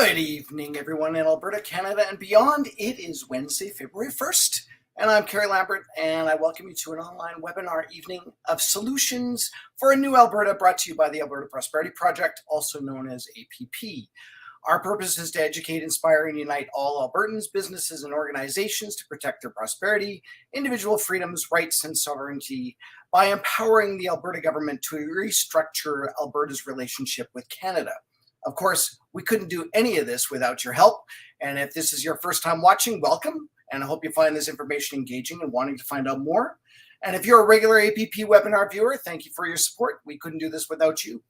Good evening, everyone in Alberta, Canada, and beyond. It is Wednesday, February 1st, and I'm Kerry Lambert, and I welcome you to an online webinar evening of solutions for a new Alberta brought to you by the Alberta Prosperity Project, also known as APP. Our purpose is to educate, inspire, and unite all Albertans, businesses, and organizations to protect their prosperity, individual freedoms, rights, and sovereignty by empowering the Alberta government to restructure Alberta's relationship with Canada. Of course, we couldn't do any of this without your help. And if this is your first time watching, welcome. And I hope you find this information engaging and wanting to find out more. And if you're a regular APP webinar viewer, thank you for your support. We couldn't do this without you.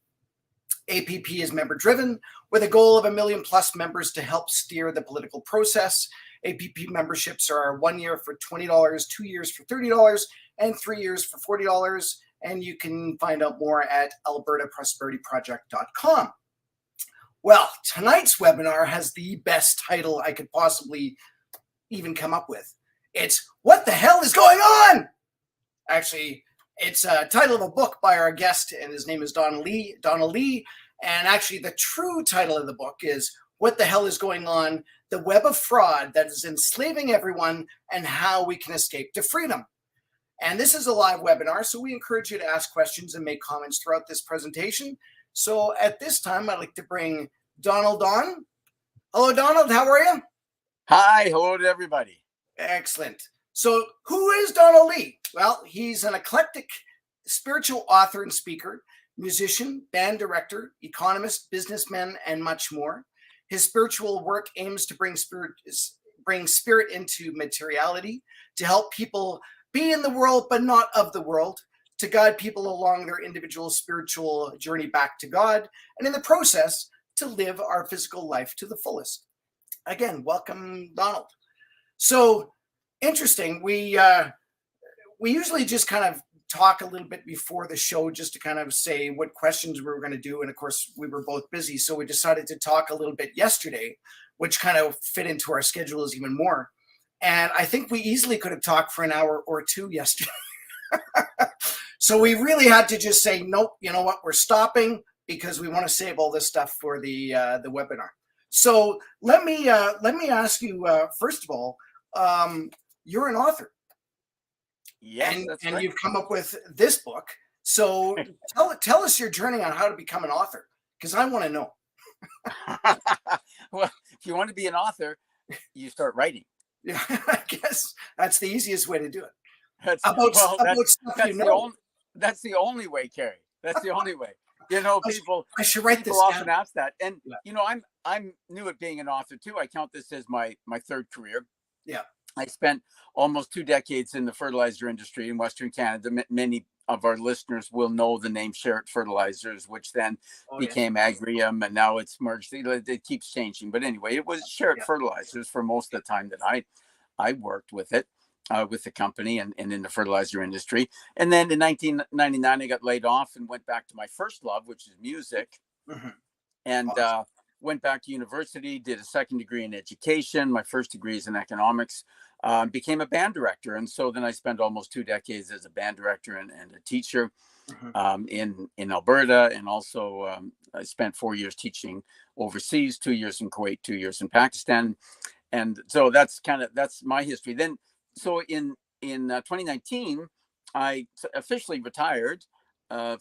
APP is member driven with a goal of 1 million plus members to help steer the political process. APP memberships are 1 year for $20, 2 years for $30, and 3 years for $40. And you can find out more at albertaprosperityproject.com. Well, tonight's webinar has the best title I could possibly even come up with. It's What the Hell is Going On? Actually, it's a title of a book by our guest, and his name is Donald Lee. And actually, the true title of the book is What the Hell is Going On? The Web of Fraud That is Enslaving Everyone and How We Can Escape to Freedom. And this is a live webinar, so we encourage you to ask questions and make comments throughout this presentation. So at this time, I'd like to bring Donald on. Hello, Donald. How are you? Hi. Hello to everybody. Excellent. So who is Donald Lee? Well, he's an eclectic spiritual author and speaker, musician, band director, economist, businessman, and much more. His spiritual work aims to bring spirit into materiality, to help people be in the world but not of the world, to guide people along their individual spiritual journey back to God, and in the process, to live our physical life to the fullest. Again, welcome, Donald. So, interesting. We usually just kind of talk a little bit before the show just to kind of say what questions we were going to do. And of course, we were both busy, so we decided to talk a little bit yesterday, which kind of fit into our schedules even more. And I think we easily could have talked for an hour or two yesterday. So we really had to just say, nope, you know what, we're stopping because we want to save all this stuff for the webinar. So let me ask you, first of all, you're an author. Yes, and you've come up with this book. So tell us your journey on how to become an author, because I want to know. Well, if you want to be an author, you start writing. Yeah, I guess that's the easiest way to do it. That's the only way, Kerry. That's the only way. You know, I should write people this often down. ask that, and you know, I'm new at being an author too. I count this as my third career. Yeah, I spent almost 2 decades in the fertilizer industry in Western Canada. Many of our listeners will know the name Sherritt Fertilizers, which then became Agrium, and now it's merged. It keeps changing, but anyway, it was Sherritt Fertilizers for most of the time that I worked with it. With the company and in the fertilizer industry. And then in 1999, I got laid off and went back to my first love, which is music. Mm-hmm. And went back to university, did a second degree in education. My first degree is in economics, became a band director. And so then I spent almost 2 decades as a band director and a teacher in Alberta. And also I spent 4 years teaching overseas, 2 years in Kuwait, 2 years in Pakistan. And so that's my history. Then so in 2019, I officially retired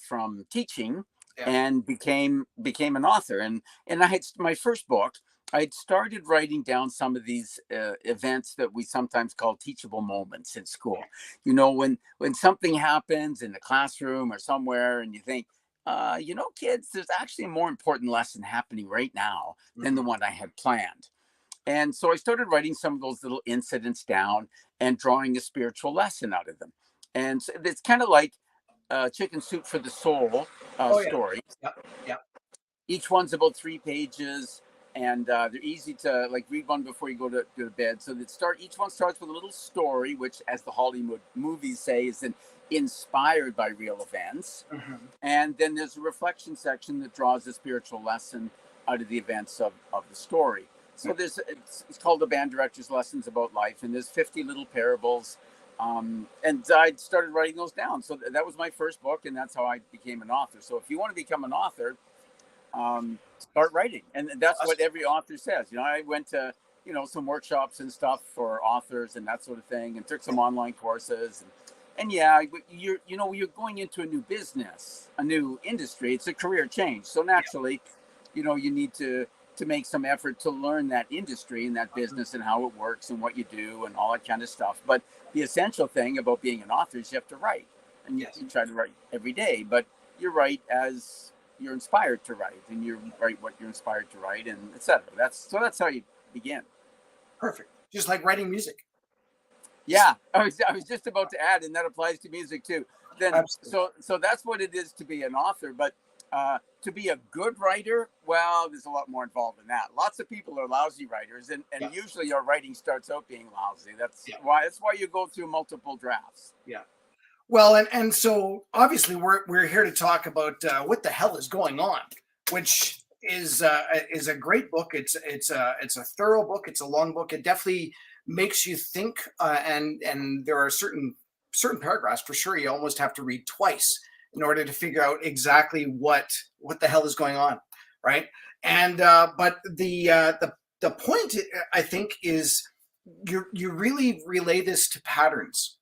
from teaching and became an author. And I had my first book. I had started writing down some of these events that we sometimes call teachable moments in school. You know, when something happens in the classroom or somewhere, and you think, you know, kids, there's actually a more important lesson happening right now than the one I had planned. And so I started writing some of those little incidents down and drawing a spiritual lesson out of them. And so it's kind of like Chicken Soup for the Soul story. Yeah. Each one's about 3 pages, and they're easy to read one before you go to bed. So each one starts with a little story, which, as the Hollywood movies say, is inspired by real events. Mm-hmm. And then there's a reflection section that draws a spiritual lesson out of the events of the story. So it's called The Band Director's Lessons About Life, and there's 50 little parables. And I started writing those down. So that was my first book, and that's how I became an author. So if you want to become an author, start writing. And that's what every author says. I went to, some workshops and stuff for authors and that sort of thing, and took some online courses. And yeah, you're going into a new business, a new industry. It's a career change. So naturally, you need to make some effort to learn that industry and that business and how it works and what you do and all that kind of stuff. But the essential thing about being an author is you have to write, and you try to write every day, but you write as you're inspired to write, and you write what you're inspired to write, and etc. That's how you begin. Perfect. Just like writing music. Yeah, I was just about to add, and that applies to music too. Then, so that's what it is to be an author. But to be a good writer, well, there's a lot more involved in that. Lots of people are lousy writers, and usually your writing starts out being lousy. That's why you go through multiple drafts. Yeah. Well, and so obviously we're here to talk about what the hell is going on, which is a great book. It's a thorough book. It's a long book. It definitely makes you think, and there are certain paragraphs for sure you almost have to read twice in order to figure out exactly what the hell is going on, right? And but the point, I think, is you really relay this to patterns,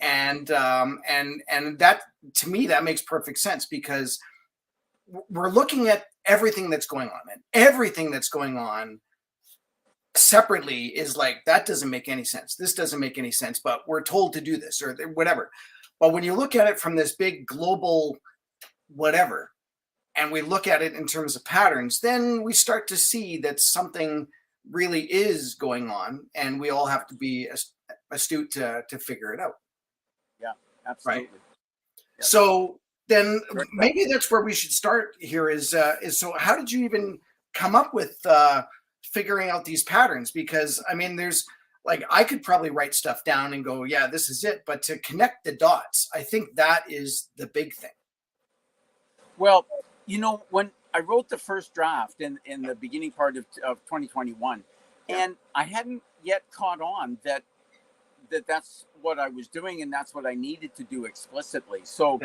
and that, to me, that makes perfect sense, because we're looking at everything that's going on, and everything that's going on separately is like, that doesn't make any sense. This doesn't make any sense, but we're told to do this or whatever. But when you look at it from this big global whatever, and we look at it in terms of patterns, then we start to see that something really is going on, and we all have to be astute to figure it out. Yeah, absolutely. Right? Yeah. So then maybe that's where we should start here is so how did you even come up with figuring out these patterns? Because I mean, there's like, I could probably write stuff down and go, yeah, this is it. But to connect the dots, I think that is the big thing. Well, when I wrote the first draft in the beginning part of 2021, and I hadn't yet caught on that's what I was doing, and that's what I needed to do explicitly. So,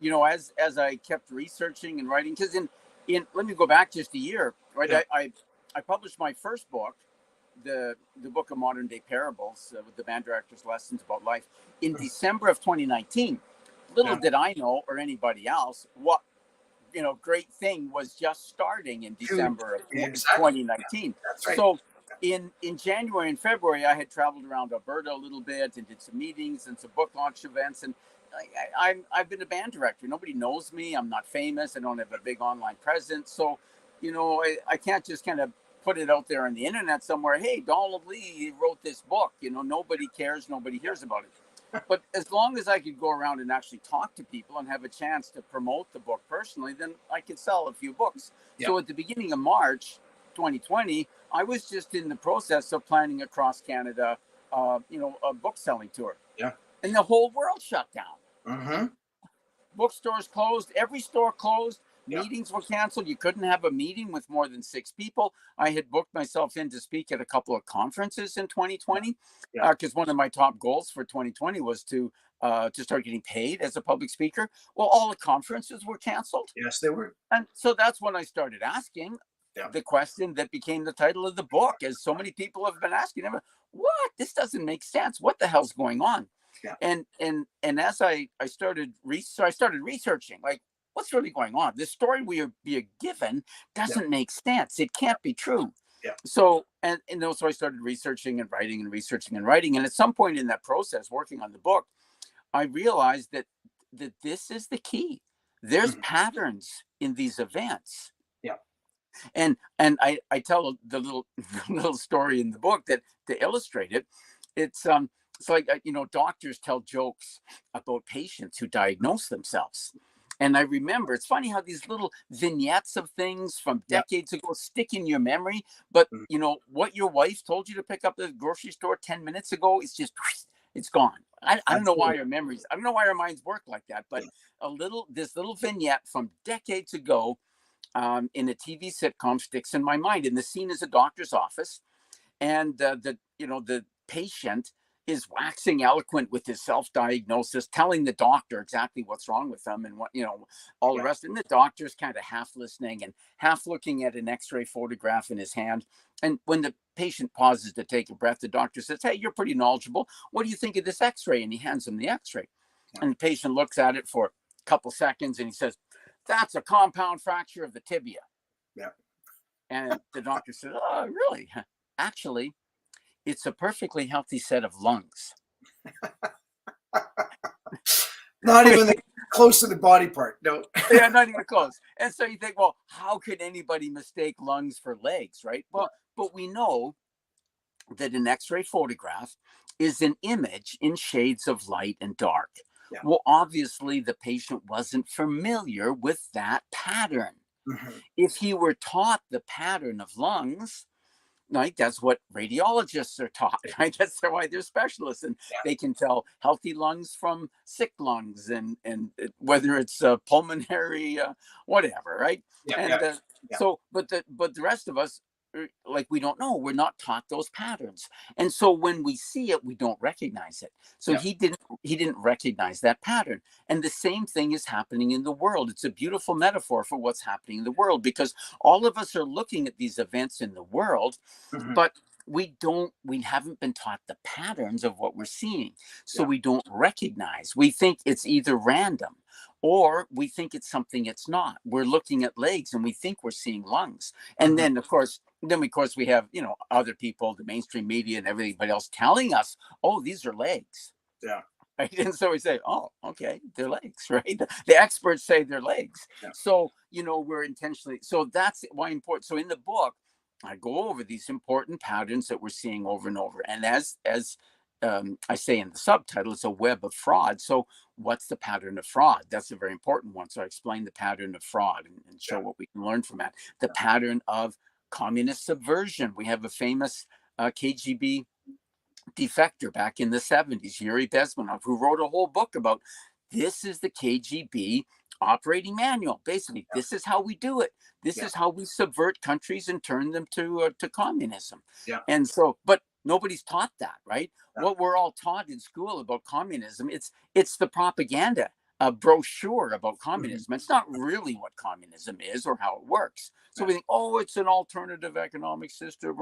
as I kept researching and writing, because in let me go back just a year, right? Yeah. I published my first book, the book of modern day parables, with the band director's lessons about life, in December of 2019. Little did I know, or anybody else, what great thing was just starting in December of 2019. Yeah, that's right. So in January and February, I had traveled around Alberta a little bit and did some meetings and some book launch events, and I've been a band director. Nobody knows me. I'm not famous. I don't have a big online presence. So, I can't just kind of put it out there on the internet somewhere. Hey, Donald Lee wrote this book. Nobody cares. Nobody hears about it. But as long as I could go around and actually talk to people and have a chance to promote the book personally, then I could sell a few books. Yeah. So at the beginning of March 2020, I was just in the process of planning across Canada, a book selling tour. Yeah. And the whole world shut down. Mm-hmm. Bookstores closed. Every store closed. Yeah. Meetings were canceled. You couldn't have a meeting with more than 6 people. I had booked myself in to speak at a couple of conferences in 2020, because one of my top goals for 2020 was to start getting paid as a public speaker. Well, all the conferences were canceled. Yes, they were. And so that's when I started asking the question that became the title of the book, as so many people have been asking. What? This doesn't make sense. What the hell's going on? Yeah. And as I started researching, like, what's really going on? This story we are given doesn't make sense. It can't be true. Yeah. So so I started researching and writing and researching and writing. And at some point in that process, working on the book, I realized that this is the key. There's patterns in these events. Yeah. And I tell the little story in the book that to illustrate it. It's like doctors tell jokes about patients who diagnose themselves. And I remember, it's funny how these little vignettes of things from decades ago stick in your memory. But, what your wife told you to pick up at the grocery store 10 minutes ago, it's gone. I don't know why I don't know why our minds work like that. But this little vignette from decades ago in a TV sitcom sticks in my mind. And the scene is a doctor's office. And the patient is waxing eloquent with his self-diagnosis, telling the doctor exactly what's wrong with them and what, all the rest. And the doctor's kind of half listening and half looking at an X-ray photograph in his hand. And when the patient pauses to take a breath, the doctor says, "Hey, you're pretty knowledgeable. What do you think of this X-ray?" And he hands him the X-ray. And the patient looks at it for a couple seconds and he says, "That's a compound fracture of the tibia." Yeah. And the doctor says, "Oh, really? Actually, it's a perfectly healthy set of lungs." Not even close to the body part. No. Yeah, not even close. And so you think, well, how could anybody mistake lungs for legs, right? Well, but we know that an X-ray photograph is an image in shades of light and dark. Yeah. Well, obviously, the patient wasn't familiar with that pattern. Mm-hmm. If he were taught the pattern of lungs, right, that's what radiologists are taught, right? That's why they're specialists, and they can tell healthy lungs from sick lungs, and whether it's pulmonary, whatever, right? So, but the rest of us, like, we don't know. We're not taught those patterns, and so when we see it, we don't recognize it. So he didn't recognize that pattern, and the same thing is happening in the world. It's a beautiful metaphor for what's happening in the world, because all of us are looking at these events in the world, but we haven't been taught the patterns of what we're seeing, so we don't recognize. We think it's either random, or we think it's something it's not. We're looking at legs and we think we're seeing lungs, and then of course we have other people, the mainstream media and everybody else, telling us, "Oh, these are legs." Yeah. Right? And so we say, "Oh, okay, they're legs," right? The experts say they're legs. Yeah. So we're intentionally. So that's why important. So in the book, I go over these important patterns that we're seeing over and over. And as I say in the subtitle, it's a web of fraud. So what's the pattern of fraud? That's a very important one. So I explain the pattern of fraud and show what we can learn from that. The pattern of communist subversion. We have a famous KGB defector back in the 70s, Yuri Bezmenov, who wrote a whole book about this is the KGB operating manual. Basically, this is how we do it. This is how we subvert countries and turn them to communism. Yeah. And so, but nobody's taught that, right? Yeah. What we're all taught in school about communism, it's the propaganda brochure about communism. It's not really what communism is or how it works. So we think, oh, it's an alternative economic system.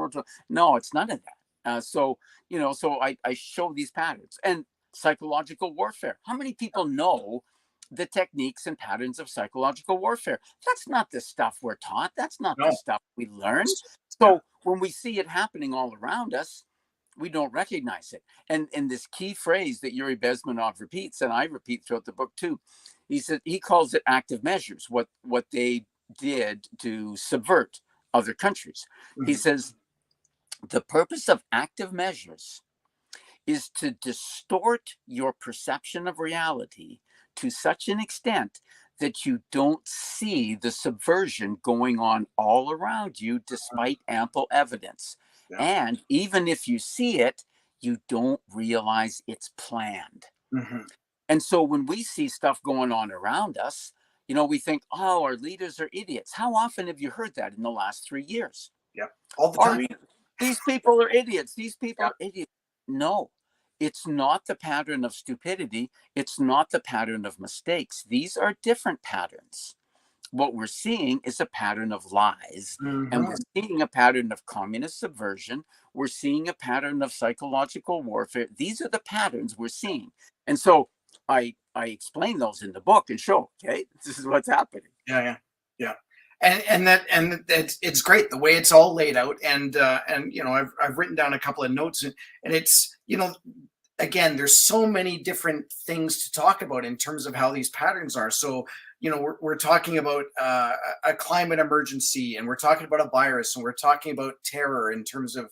No, it's none of that. So I show these patterns. And psychological warfare. How many people know the techniques and patterns of psychological warfare? That's not the stuff we're taught. That's not the stuff we learn. So when we see it happening all around us, we don't recognize it. And this key phrase that Yuri Bezmenov repeats, and I repeat throughout the book too, he calls it active measures, what they did to subvert other countries. He says, the purpose of active measures is to distort your perception of reality to such an extent that you don't see the subversion going on all around you, despite ample evidence. Yeah. And even if you see it, you don't realize it's planned. And so when we see stuff going on around us, we think, oh, our leaders are idiots. How often have you heard that in the last 3 years? Yeah, all the time. These people are idiots. These people are idiots. No, it's not the pattern of stupidity. It's not the pattern of mistakes. These are different patterns. What we're seeing is a pattern of lies. And we're seeing a pattern of communist subversion. We're seeing a pattern of psychological warfare. These are the patterns we're seeing. And so I explain those in the book and show, okay, this is what's happening. Yeah. And it's great the way it's all laid out. And I've written down a couple of notes, and it's, again, there's so many different things to talk about in terms of how these patterns are. So, we're talking about a climate emergency, and we're talking about a virus, and we're talking about terror in terms of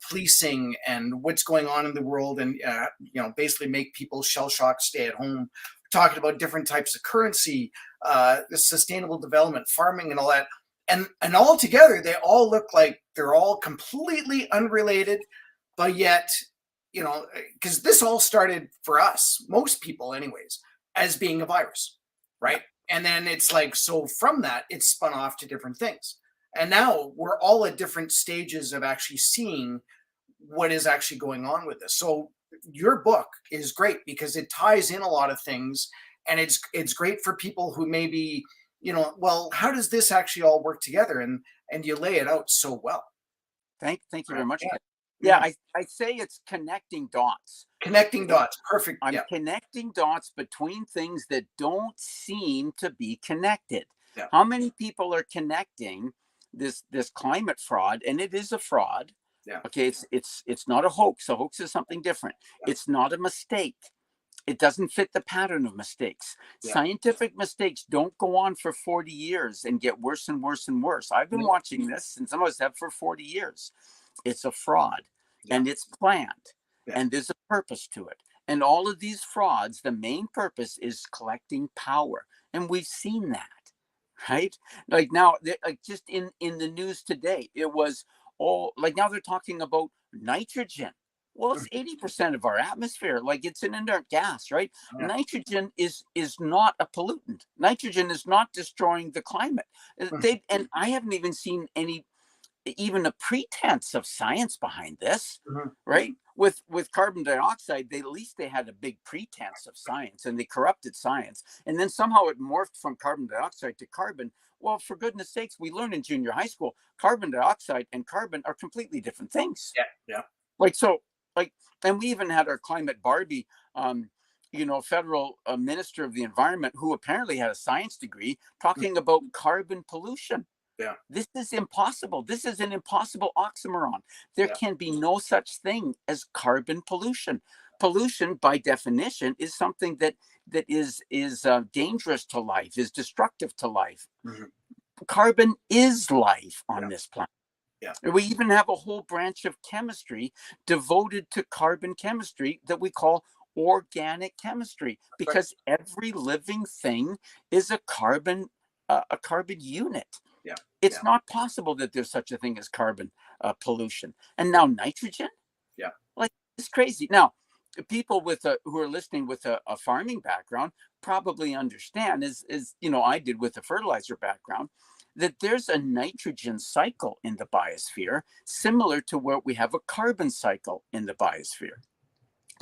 policing and what's going on in the world, and basically make people shell-shocked, stay at home. We're talking about different types of currency, the sustainable development, farming, and all that, and all together they all look like they're all completely unrelated, but yet, because this all started for us, most people anyways, as being a virus, right? And then it's like, so from that, it's spun off to different things. And now we're all at different stages of actually seeing what is actually going on with this. So your book is great because it ties in a lot of things, and it's great for people who maybe, well, how does this actually all work together? And you lay it out so well. Thank you very much. Yeah. Yeah, I say it's connecting dots. Connecting dots. Perfect. I'm Yeah. connecting dots between things that don't seem to be connected. Yeah. How many people are connecting this climate fraud? And it is a fraud. Yeah. Okay, it's not a hoax. A hoax is something different. Yeah. It's not a mistake. It doesn't fit the pattern of mistakes. Yeah. Scientific mistakes don't go on for 40 years and get worse and worse and worse. I've been watching this, and some of us have for 40 years. It's a fraud, and it's planned, and there's a purpose to it. And all of these frauds, the main purpose is collecting power. And we've seen that, right? Like now, like just in the news today, it was all like now they're talking about nitrogen. Well, it's 80% of our atmosphere. Like it's an inert gas, right? Yeah. Nitrogen is not a pollutant. Nitrogen is not destroying the climate. And I haven't even seen even a pretense of science behind this, right? With carbon dioxide, at least they had a big pretense of science, and they corrupted science. And then somehow it morphed from carbon dioxide to carbon. Well, for goodness sakes, we learned in junior high school, carbon dioxide and carbon are completely different things. Yeah. And we even had our climate Barbie, federal minister of the environment, who apparently had a science degree, talking about carbon pollution. Yeah. This is impossible. This is an impossible oxymoron. There can be no such thing as carbon pollution. Pollution, by definition, is something that is dangerous to life, is destructive to life. Carbon is life on this planet. Yeah. We even have a whole branch of chemistry devoted to carbon chemistry that we call organic chemistry, because every living thing is a carbon unit. Yeah. It's not possible that there's such a thing as carbon pollution. And now nitrogen? Yeah. Like, it's crazy. Now, people who are listening with a farming background probably understand, as I did with a fertilizer background, that there's a nitrogen cycle in the biosphere similar to where we have a carbon cycle in the biosphere.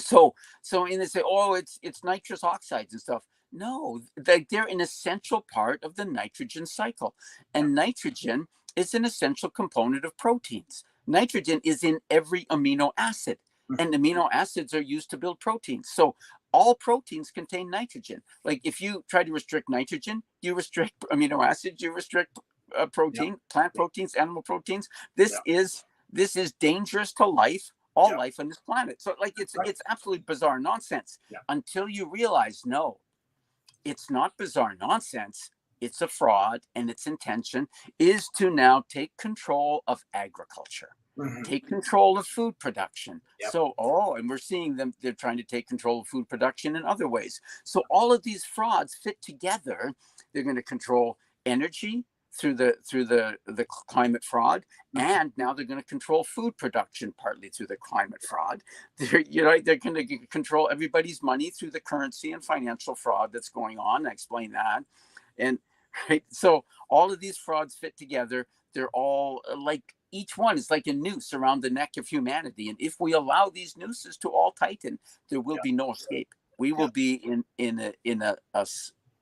So and they say, oh, it's nitrous oxides and stuff. No, they're an essential part of the nitrogen cycle. And nitrogen is an essential component of proteins. Nitrogen is in every amino acid, and amino acids are used to build proteins. So all proteins contain nitrogen. Like if you try to restrict nitrogen, you restrict amino acids, you restrict protein, plant proteins, animal proteins. This is dangerous to life, all life on this planet. So like it's absolutely bizarre nonsense until you realize, no, it's not bizarre nonsense. It's a fraud, and its intention is to now take control of agriculture, take control of food production. So, and we're seeing they're trying to take control of food production in other ways. So all of these frauds fit together. They're going to control energy through the climate fraud, and now they're going to control food production partly through the climate fraud. They're going to control everybody's money through the currency and financial fraud that's going on. I explained that. And so all of these frauds fit together. They're all like, each one is like a noose around the neck of humanity. And if we allow these nooses to all tighten, there will be no escape. We will be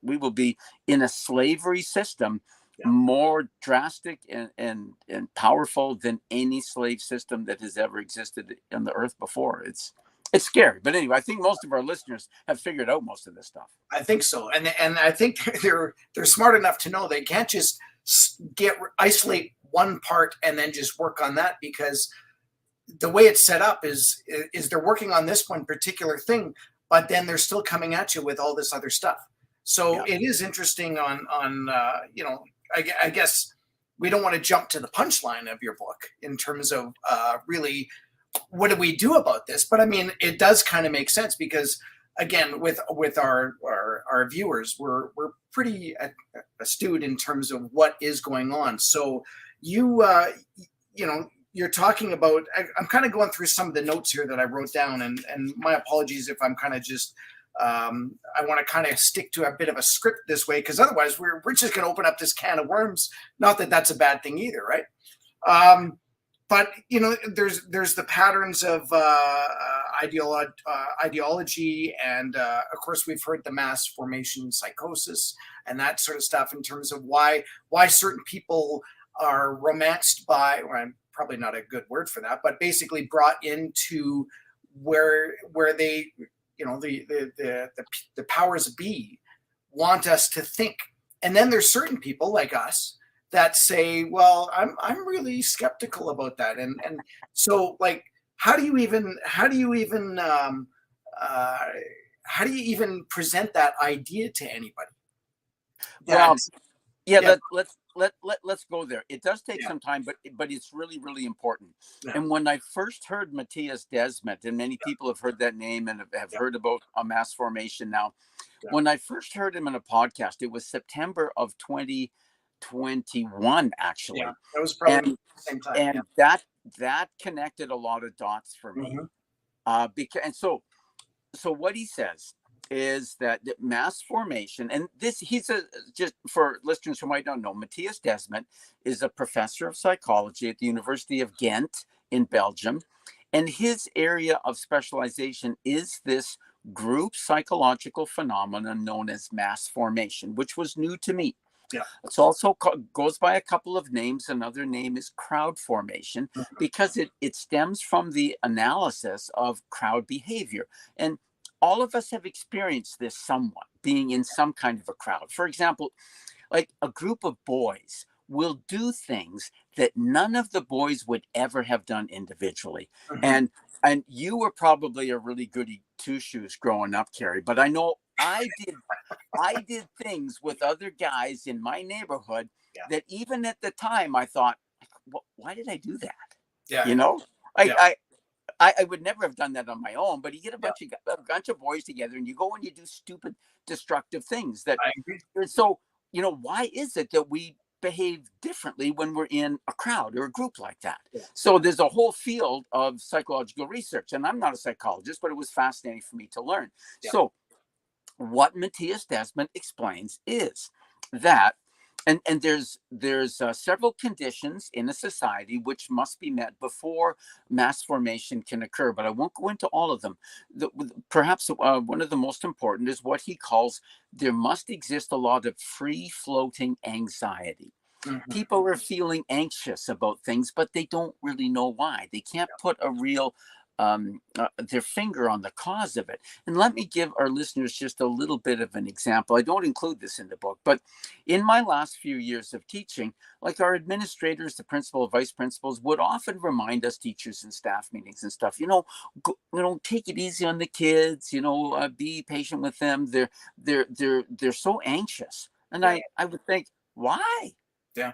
we will be in a slavery system more drastic and powerful than any slave system that has ever existed on the earth before. It's scary. But anyway, I think most of our listeners have figured out most of this stuff. I think so. And I think they're smart enough to know they can't just isolate one part and then just work on that, because the way it's set up is they're working on this one particular thing, but then they're still coming at you with all this other stuff. So it is interesting I guess we don't want to jump to the punchline of your book in terms of really what do we do about this? But I mean, it does kind of make sense because, again, with our viewers, we're pretty astute in terms of what is going on. So you're talking about, I'm kind of going through some of the notes here that I wrote down, and my apologies if I'm kind of just I want to kind of stick to a bit of a script this way, because otherwise we're just going to open up this can of worms. Not that that's a bad thing either, right? but there's the patterns of ideology, and of course we've heard the mass formation psychosis and that sort of stuff in terms of why certain people are romanced by, or probably not a good word for that, but basically brought into where they, the powers be want us to think. And then there's certain people like us that say, well, I'm really skeptical about that. And so, like, how do you even present that idea to anybody? Well, yeah, Yeah. let's go there. It does take some time, but it's really, really important. Yeah. And when I first heard Matthias Desmet, and many people have heard that name and have heard about a mass formation now. Yeah. When I first heard him in a podcast, it was September of 2021, actually. Yeah, that was probably the same time. And that connected a lot of dots for me. So what he says is that mass formation, and this, just for listeners who might not know, Matthias Desmet is a professor of psychology at the University of Ghent in Belgium, and his area of specialization is this group psychological phenomenon known as mass formation, which was new to me. Yeah. It's also goes by a couple of names. Another name is crowd formation, because it stems from the analysis of crowd behavior. And all of us have experienced this somewhat, being in some kind of a crowd. For example, like a group of boys will do things that none of the boys would ever have done individually. And you were probably a really goody two-shoes growing up, Carrie, but I know I did things with other guys in my neighborhood that even at the time I thought, why did I do that? Yeah. I would never have done that on my own, but you get a bunch of boys together and you go and you do stupid, destructive things that. I agree. So, why is it that we behave differently when we're in a crowd or a group like that? Yeah. So there's a whole field of psychological research, and I'm not a psychologist, but it was fascinating for me to learn. Yeah. So what Matthias Desmet explains is that, and there's several conditions in a society which must be met before mass formation can occur, but I won't go into all of them. Perhaps one of the most important is what he calls, there must exist a lot of free-floating anxiety. People are feeling anxious about things, but they don't really know why. They can't put a real their finger on the cause of it. And let me give our listeners just a little bit of an example. I don't include this in the book, but in my last few years of teaching, like our administrators, the principal, vice principals would often remind us teachers in staff meetings and stuff, take it easy on the kids, be patient with them. They're so anxious. And I would think, why? Yeah.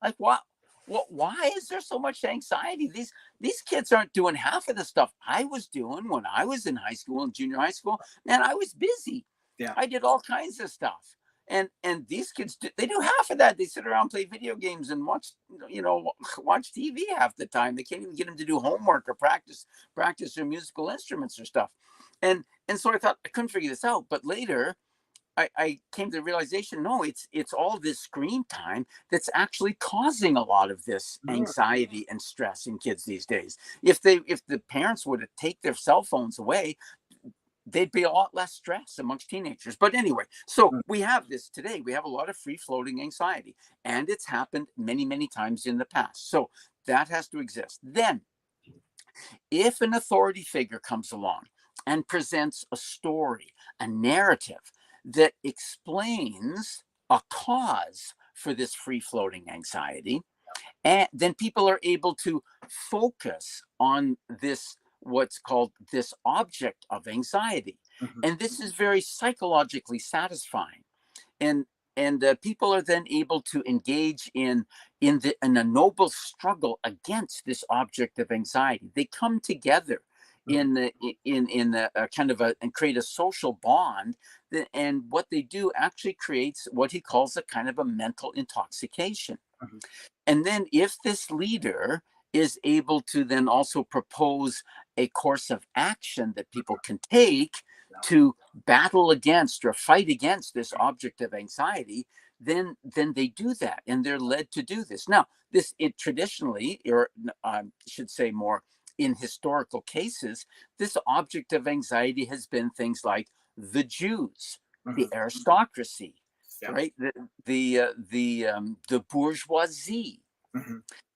Like, what? Why is there so much anxiety? These kids aren't doing half of the stuff I was doing when I was in high school and junior high school. Man, I was busy. Yeah. I did all kinds of stuff. And these kids, they do half of that. They sit around, play video games, and watch TV half the time. They can't even get them to do homework or practice their musical instruments or stuff. And so I thought, I couldn't figure this out. But later, I came to the realization, no, it's all this screen time that's actually causing a lot of this anxiety and stress in kids these days. If the parents were to take their cell phones away, they'd be a lot less stress amongst teenagers. But anyway, so we have this today. We have a lot of free-floating anxiety, and it's happened many, many times in the past. So that has to exist. Then, if an authority figure comes along and presents a story, a narrative that explains a cause for this free-floating anxiety, and then people are able to focus on this, what's called this object of anxiety. And this is very psychologically satisfying. And people are then able to engage in a noble struggle against this object of anxiety. They come together in a kind of and create a social bond, and what they do actually creates what he calls a kind of a mental intoxication. And then if this leader is able to then also propose a course of action that people can take to battle against or fight against this object of anxiety, then they do that, and they're led to do this. Now, it traditionally, or should say more in historical cases, this object of anxiety has been things like the Jews, the aristocracy, right? The bourgeoisie.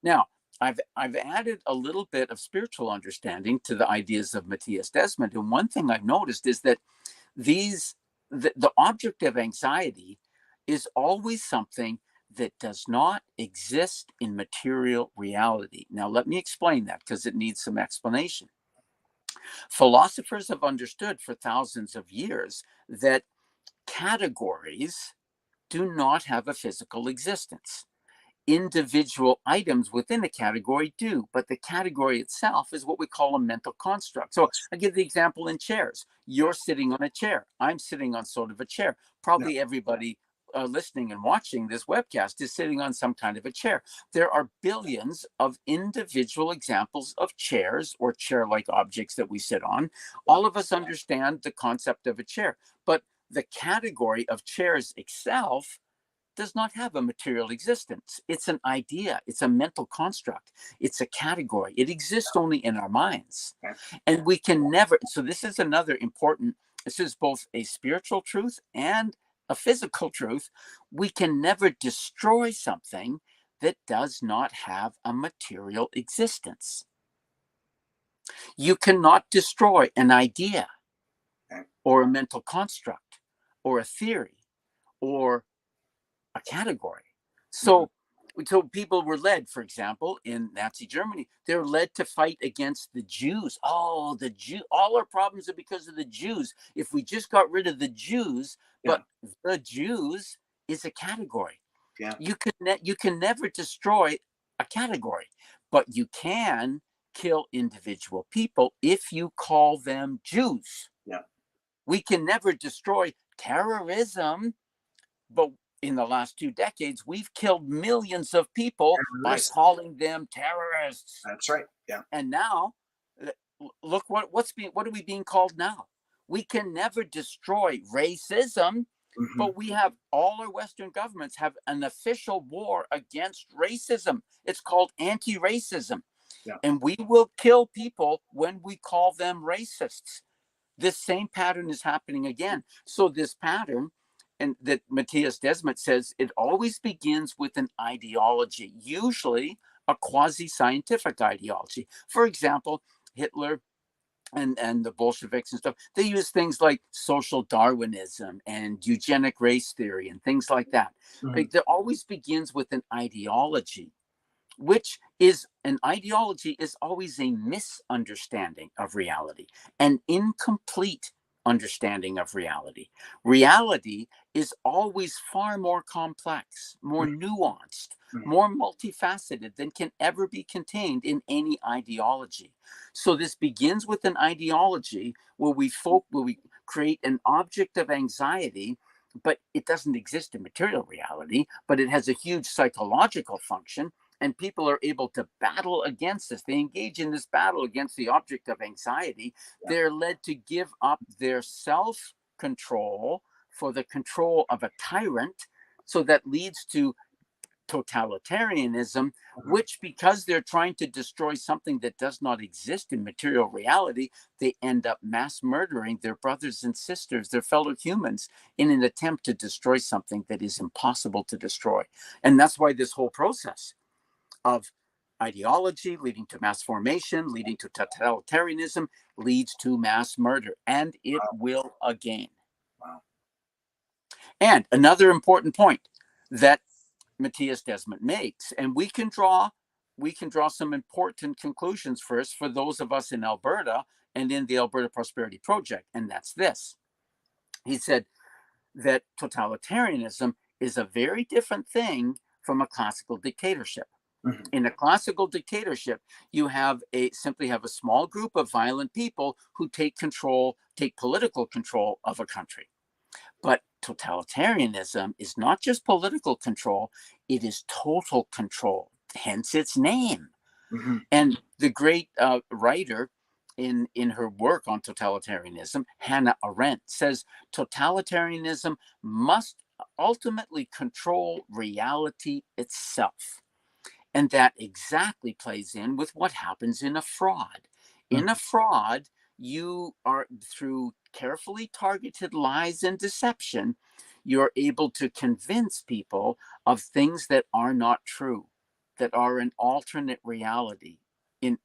Now, I've added a little bit of spiritual understanding to the ideas of Matthias Desmond, and one thing I've noticed is that the object of anxiety is always something that does not exist in material reality. Now, let me explain that because it needs some explanation. Philosophers have understood for thousands of years that categories do not have a physical existence. Individual items within a category do, but the category itself is what we call a mental construct. So I give the example in chairs. You're sitting on a chair. I'm sitting on sort of a chair. Probably everybody listening and watching this webcast is sitting on some kind of a chair. There are billions of individual examples of chairs or chair-like objects that we sit on. All of us understand the concept of a chair, but the category of chairs itself does not have a material existence. It's an idea. It's a mental construct. It's a category. It exists only in our minds. And we can never, so this is another important, this is both a spiritual truth and a physical truth. We can never destroy something that does not have a material existence. You cannot destroy an idea or a mental construct or a theory or a category. So people were led, for example, in Nazi Germany, they were led to fight against the Jews. Oh, the Jew, all our problems are because of the Jews. If we just got rid of the Jews, but the Jews is a category. You can never destroy a category, but you can kill individual people if you call them Jews. We can never destroy terrorism, but in the last 2 decades, we've killed millions of people by calling them terrorists. That's right. Yeah. And now, look what are we being called now? We can never destroy racism, but we have, all our Western governments have an official war against racism. It's called anti-racism. And we will kill people when we call them racists. This same pattern is happening again. So this pattern, and that Matthias Desmond says, it always begins with an ideology, usually a quasi-scientific ideology. For example, Hitler and the Bolsheviks and stuff, they use things like social Darwinism and eugenic race theory and things like that. Like, that always begins with an ideology, which is, an ideology is always a misunderstanding of reality, an incomplete understanding of reality. Reality is always far more complex, more nuanced, more multifaceted than can ever be contained in any ideology. So this begins with an ideology where we create an object of anxiety, but it doesn't exist in material reality, but it has a huge psychological function. And people are able to battle against this. They engage in this battle against the object of anxiety. They're led to give up their self-control for the control of a tyrant. So that leads to totalitarianism, which, because they're trying to destroy something that does not exist in material reality, they end up mass murdering their brothers and sisters, their fellow humans, in an attempt to destroy something that is impossible to destroy. And that's why this whole process of ideology leading to mass formation, leading to totalitarianism, leads to mass murder, and it will again. And another important point that Matthias Desmond makes, and we can draw some important conclusions first for those of us in Alberta and in the Alberta Prosperity Project, and that's this. He said that totalitarianism is a very different thing from a classical dictatorship. In a classical dictatorship, you simply have a small group of violent people who take political control of a country. But totalitarianism is not just political control, it is total control, hence its name. And the great writer in her work on totalitarianism, Hannah Arendt, says totalitarianism must ultimately control reality itself. And that exactly plays in with what happens in a fraud. In a fraud, you are, through carefully targeted lies and deception, you're able to convince people of things that are not true, that are an alternate reality. In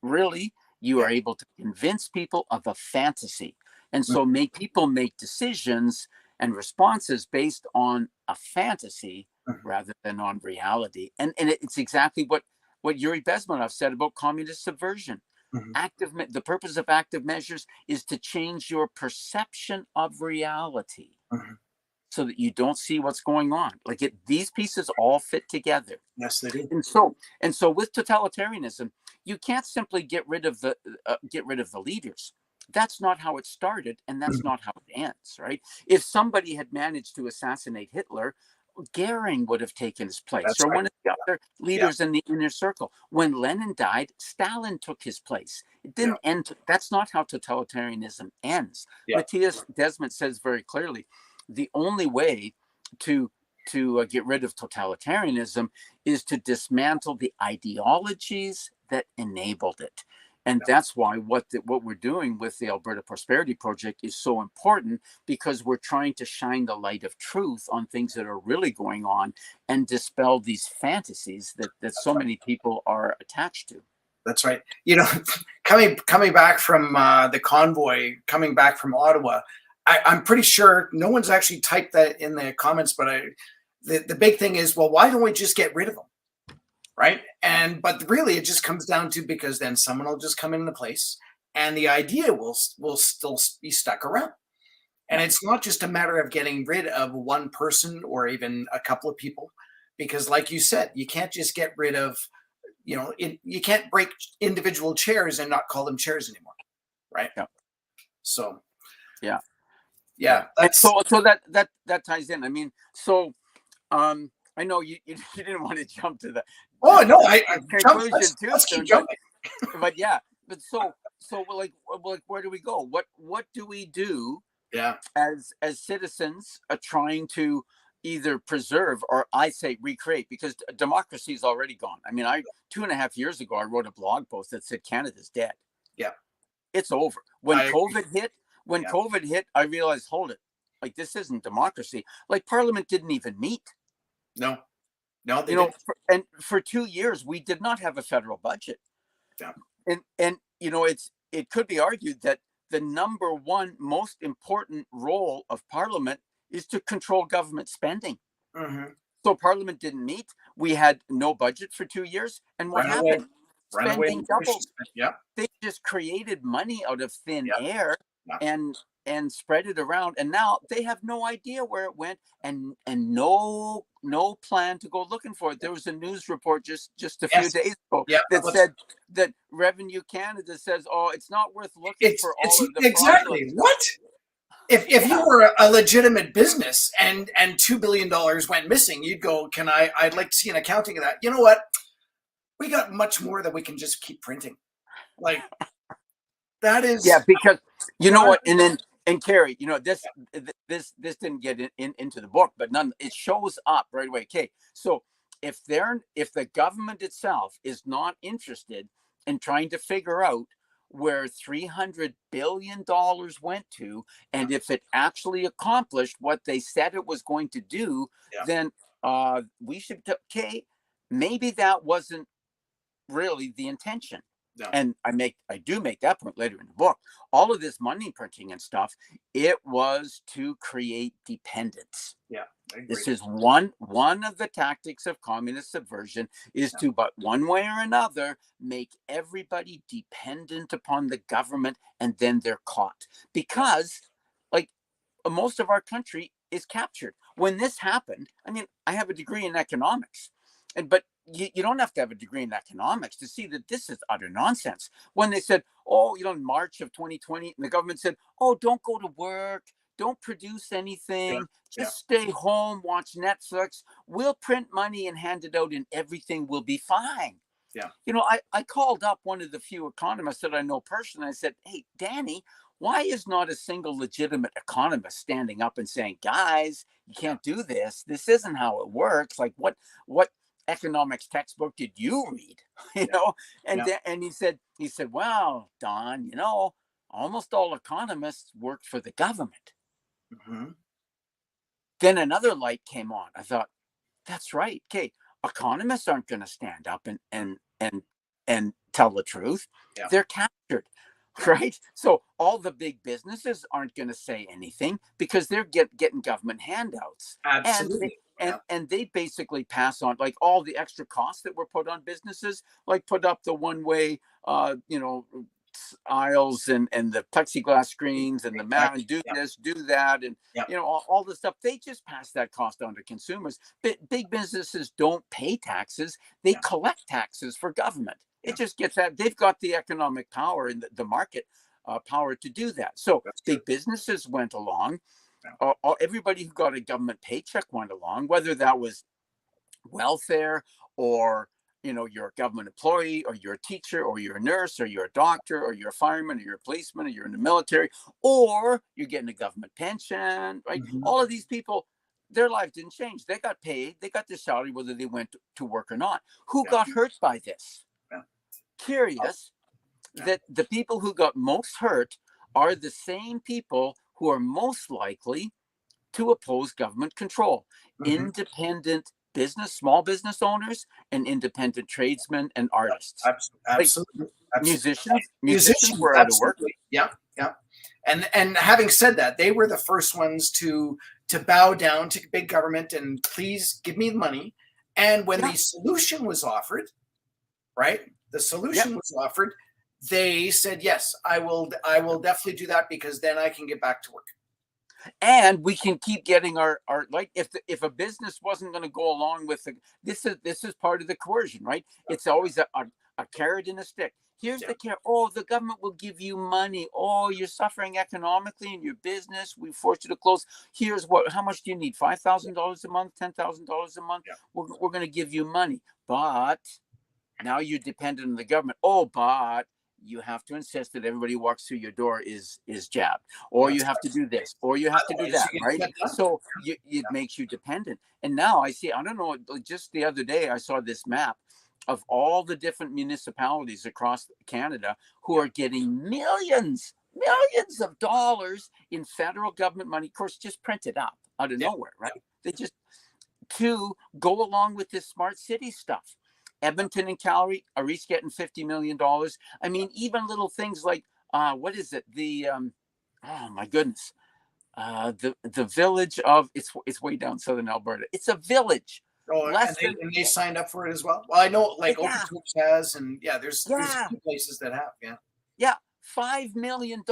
really, you are able to convince people of a fantasy. And so make people make decisions and responses based on a fantasy rather than on reality. And it's exactly what Yuri Bezmenov said about communist subversion. The purpose of active measures is to change your perception of reality so that you don't see what's going on. Like these pieces all fit together. Yes, they do. And so with totalitarianism, you can't simply get rid of the leaders. That's not how it started, and that's not how it ends, right? If somebody had managed to assassinate Hitler, Goering would have taken his place, That's or right. one of the other leaders in the inner circle. When Lenin died, Stalin took his place. It didn't end. That's not how totalitarianism ends. Matthias Desmond says very clearly, the only way to get rid of totalitarianism is to dismantle the ideologies that enabled it. And that's why what we're doing with the Alberta Prosperity Project is so important, because we're trying to shine the light of truth on things that are really going on and dispel these fantasies that so many people are attached to. That's right. You know, coming back from the convoy, coming back from Ottawa, I'm pretty sure no one's actually typed that in the comments, but the big thing is, well, why don't we just get rid of them? Right. But really, it just comes down to, because then someone will just come into place and the idea will still be stuck around. And it's not just a matter of getting rid of one person or even a couple of people, because like you said, you can't just get rid of, you can't break individual chairs and not call them chairs anymore. Right. Yeah. So, yeah. That's... So that ties in. I mean, so I know you didn't want to jump to the no, I conclusion too let's keep soon, jumping. but so like where do we go? What do we do? Yeah. As citizens are trying to either preserve or, I say, recreate, because democracy is already gone. I mean, 2.5 years ago I wrote a blog post that said Canada's dead. Yeah. It's over. When COVID hit, I realized, hold it, like, this isn't democracy. Like, Parliament didn't even meet. No, they didn't. And for 2 years we did not have a federal budget. Yeah. And it could be argued that the number one most important role of Parliament is to control government spending. So Parliament didn't meet. We had no budget for 2 years, and what happened? Spending doubled. Yeah. They just created money out of thin air and spread it around, and now they have no idea where it went, and no plan to go looking for it. There was a news report just a few days ago that said that Revenue Canada says, oh, it's not worth looking for all of the exactly what if you were a legitimate business and $2 billion went missing, you'd go, I'd like to see an accounting of that. You know what, we got much more that we can just keep printing. Like, that is... because you know what, and Carrie, this didn't get into the book, but it shows up right away. Okay, so if the government itself is not interested in trying to figure out where $300 billion went to, and if it actually accomplished what they said it was going to do, then we should, maybe that wasn't really the intention. No. And I do make that point later in the book. All of this money printing and stuff, it was to create dependence. Yeah, I agree. This is one of the tactics of communist subversion, is to, but one way or another, make everybody dependent upon the government, and then they're caught. Because, like, most of our country is captured. When this happened, I mean, I have a degree in economics, but you don't have to have a degree in economics to see that this is utter nonsense. When they said, in March of 2020, and the government said, don't go to work, don't produce anything, just stay home, watch Netflix, we'll print money and hand it out and everything will be fine. Yeah. I called up one of the few economists that I know personally. I said, hey, Danny, Why is not a single legitimate economist standing up and saying, guys, you can't do this. This isn't how it works. Like what economics textbook did you read? You know? And he said, well, Don, almost all economists work for the government. Mm-hmm. Then another light came on. I thought, that's right. Okay, economists aren't going to stand up and tell the truth. Yeah. They're captured, right? So all the big businesses aren't going to say anything because they're getting government handouts. Absolutely. And they basically pass on like all the extra costs that were put on businesses, like put up the one-way, aisles and the plexiglass screens and the mat, and do this, do that, and all the stuff. They just pass that cost on to consumers. But big businesses don't pay taxes; they collect taxes for government. It just gets that. They've got the economic power and the market power to do that. So big businesses went along. Everybody who got a government paycheck went along, whether that was welfare or you're a government employee, or you're a teacher, or you're a nurse, or you're a doctor, or you're a fireman, or you're a policeman, or you're in the military, or you're getting a government pension, right? Mm-hmm. All of these people, their lives didn't change. They got paid, they got their salary, whether they went to work or not. Who got hurt by this? Curious that the people who got most hurt are the same people who are most likely to oppose government control. Mm-hmm. Independent small business owners, and independent tradesmen and artists. Absolutely. Like musicians were out of work. Yeah. And having said that, they were the first ones to bow down to big government and please give me money. And when the solution was offered, right? The solution was offered, they said, yes, I will definitely do that because then I can get back to work. And we can keep getting our like if a business wasn't going to go along with this is part of the coercion, right? It's always a carrot and a stick. Here's the carrot. Oh, the government will give you money. Oh, you're suffering economically in your business. We forced you to close. Here's how much do you need? $5,000 a month, $10,000 a month. We're going to give you money, but now you're dependent on the government. Oh, but you have to insist that everybody who walks through your door is jabbed, or you have to do this, or you have to do that, right? So it makes you dependent. And now I don't know, just the other day I saw this map of all the different municipalities across Canada who are getting millions of dollars in federal government money, of course, just printed up out of nowhere, right? They just to go along with this smart city stuff. Edmonton and Calgary are each getting $50 million. I mean, even little things like, what is it? The, oh my goodness. The village of, it's way down southern Alberta. It's a village. Oh, and they signed up for it as well? Well, I know like Okotoks has, and there's a few places that have, $5 million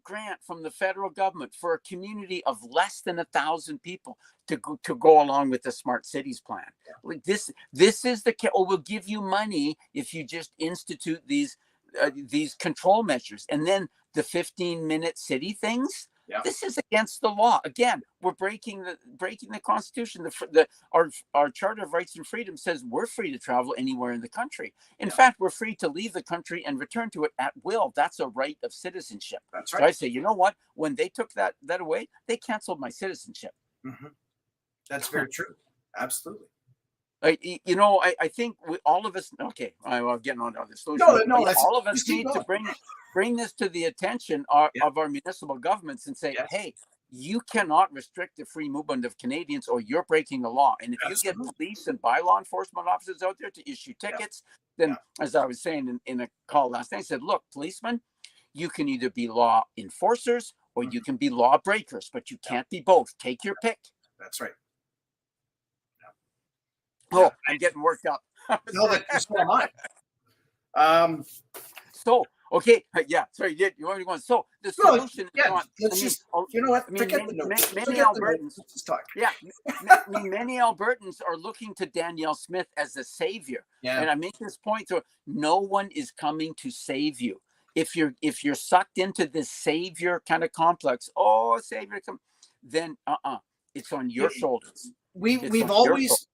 grant from the federal government for a community of less than 1,000 people to go along with the smart cities plan. Like this is we'll give you money if you just institute these control measures. And then the 15-minute city things. This is against the law. Again, we're breaking the Constitution. Our Charter of Rights and Freedom says we're free to travel anywhere in the country. In fact, we're free to leave the country and return to it at will. That's a right of citizenship. That's right. So I say, you know what? When they took that away, they canceled my citizenship. Mm-hmm. That's very true. Absolutely. I think all of us. Okay, I'm getting on to this. No, all of us need to bring this to the attention of our municipal governments and say, hey, you cannot restrict the free movement of Canadians or you're breaking the law. And if you get police and bylaw enforcement officers out there to issue tickets, then as I was saying in a call last night, I said, look, policemen, you can either be law enforcers or you can be law breakers, but you can't be both. Take your pick. That's right. Oh, I'm getting worked up. No, so am I. So, okay, sorry, you want me to go on? So, the solution is not, you know what, forget the notes. Many Albertans, let's talk. Many Albertans are looking to Danielle Smith as a savior. And I make this point, so no one is coming to save you. If you're sucked into this savior kind of complex, savior, then it's on your shoulders. We've always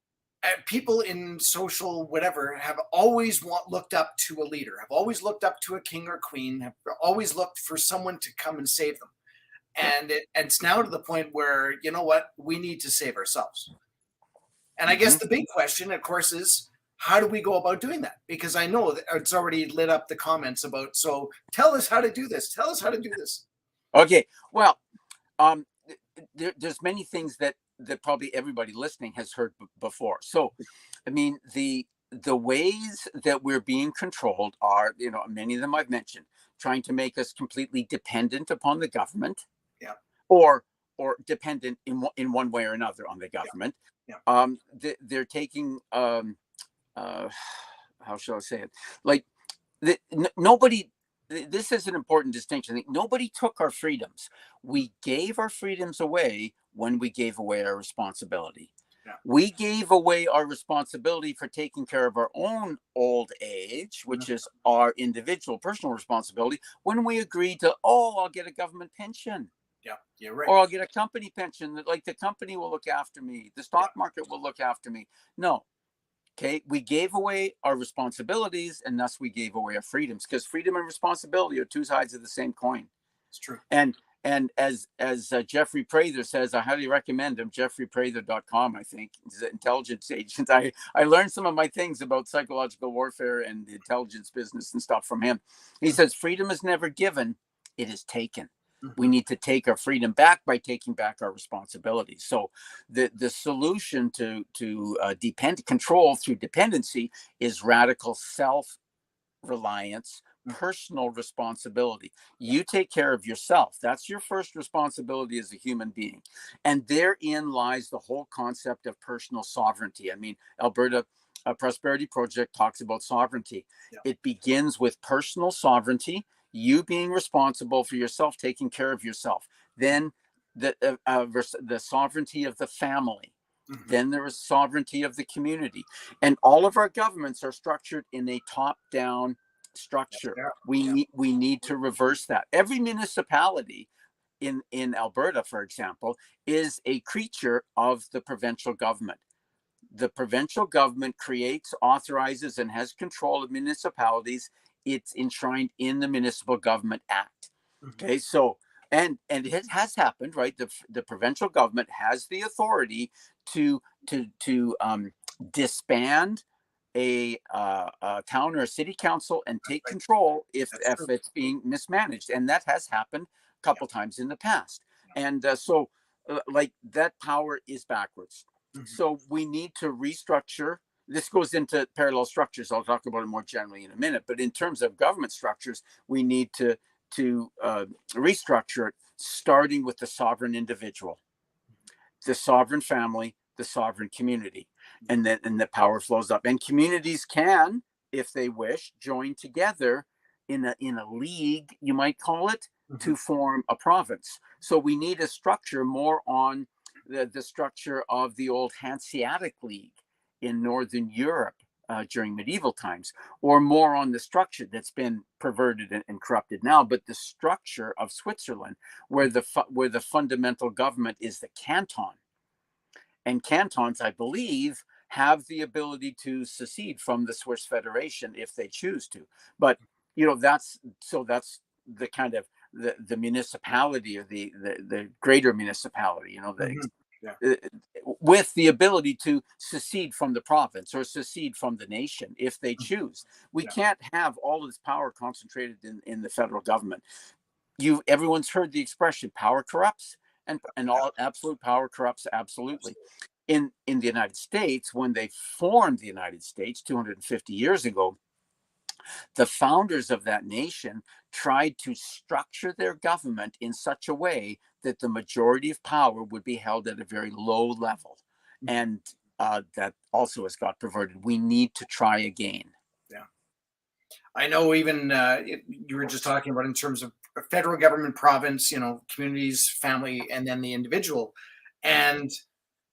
people in social whatever have always looked up to a leader, have always looked up to a king or queen, have always looked for someone to come and save them. And it's now to the point where, you know what, we need to save ourselves. And I guess the big question, of course, is how do we go about doing that? Because I know that it's already lit up the comments about, so tell us how to do this. Tell us how to do this. Okay. Well, there's many things that probably everybody listening has heard before. So, I mean, the ways that we're being controlled are, many of them I've mentioned, trying to make us completely dependent upon the government, or dependent in one way or another on the government. They're taking, how shall I say it? Like, nobody. This is an important distinction. I think nobody took our freedoms. We gave our freedoms away when we gave away our responsibility. We gave away our responsibility for taking care of our own old age, which is our individual personal responsibility, when we agreed to, I'll get a government pension. You're right. Or I'll get a company pension, like the company will look after me. The stock market will look after me. No. Okay, we gave away our responsibilities, and thus we gave away our freedoms, because freedom and responsibility are two sides of the same coin. It's true. And as Jeffrey Prather says, I highly recommend him, jeffreyprather.com, I think. He's an intelligence agent. I learned some of my things about psychological warfare and the intelligence business and stuff from him. He says, freedom is never given, it is taken. We need to take our freedom back by taking back our responsibilities. So the solution to control through dependency is radical self-reliance, personal responsibility. You take care of yourself. That's your first responsibility as a human being. And therein lies the whole concept of personal sovereignty. I mean, Alberta Prosperity Project talks about sovereignty. It begins with personal sovereignty, you being responsible for yourself, taking care of yourself. Then the sovereignty of the family. Then there is sovereignty of the community. And all of our governments are structured in a top-down structure. We need to reverse that. Every municipality in Alberta, for example, is a creature of the provincial government. The provincial government creates, authorizes, and has control of municipalities. It's enshrined in the Municipal Government Act. Okay, so and it has happened, right? The provincial government has the authority to disband a town or a city council and take control if it's being mismanaged, and that has happened a couple times in the past. And so like that power is backwards. So we need to restructure. This goes into parallel structures. I'll talk about it more generally in a minute. But in terms of government structures, we need to restructure it, starting with the sovereign individual, the sovereign family, the sovereign community, and then the power flows up. And communities can, if they wish, join together in a league, you might call it, to form a province. So we need a structure more on the structure of the old Hanseatic League in Northern Europe during medieval times, or more on the structure that's been perverted and corrupted now, but the structure of Switzerland, where the fundamental government is the canton. And cantons, I believe, have the ability to secede from the Swiss Federation if they choose to. But that's the kind of the municipality, or the greater municipality, with the ability to secede from the province or secede from the nation if they choose. We can't have all of this power concentrated in the federal government. Everyone's heard the expression, power corrupts, and all absolute power corrupts absolutely. In the United States, when they formed the United States 250 years ago, the founders of that nation tried to structure their government in such a way that the majority of power would be held at a very low level. And that also has got perverted. We need to try again. Yeah. I know even you were just talking about in terms of federal government, province, communities, family, and then the individual. And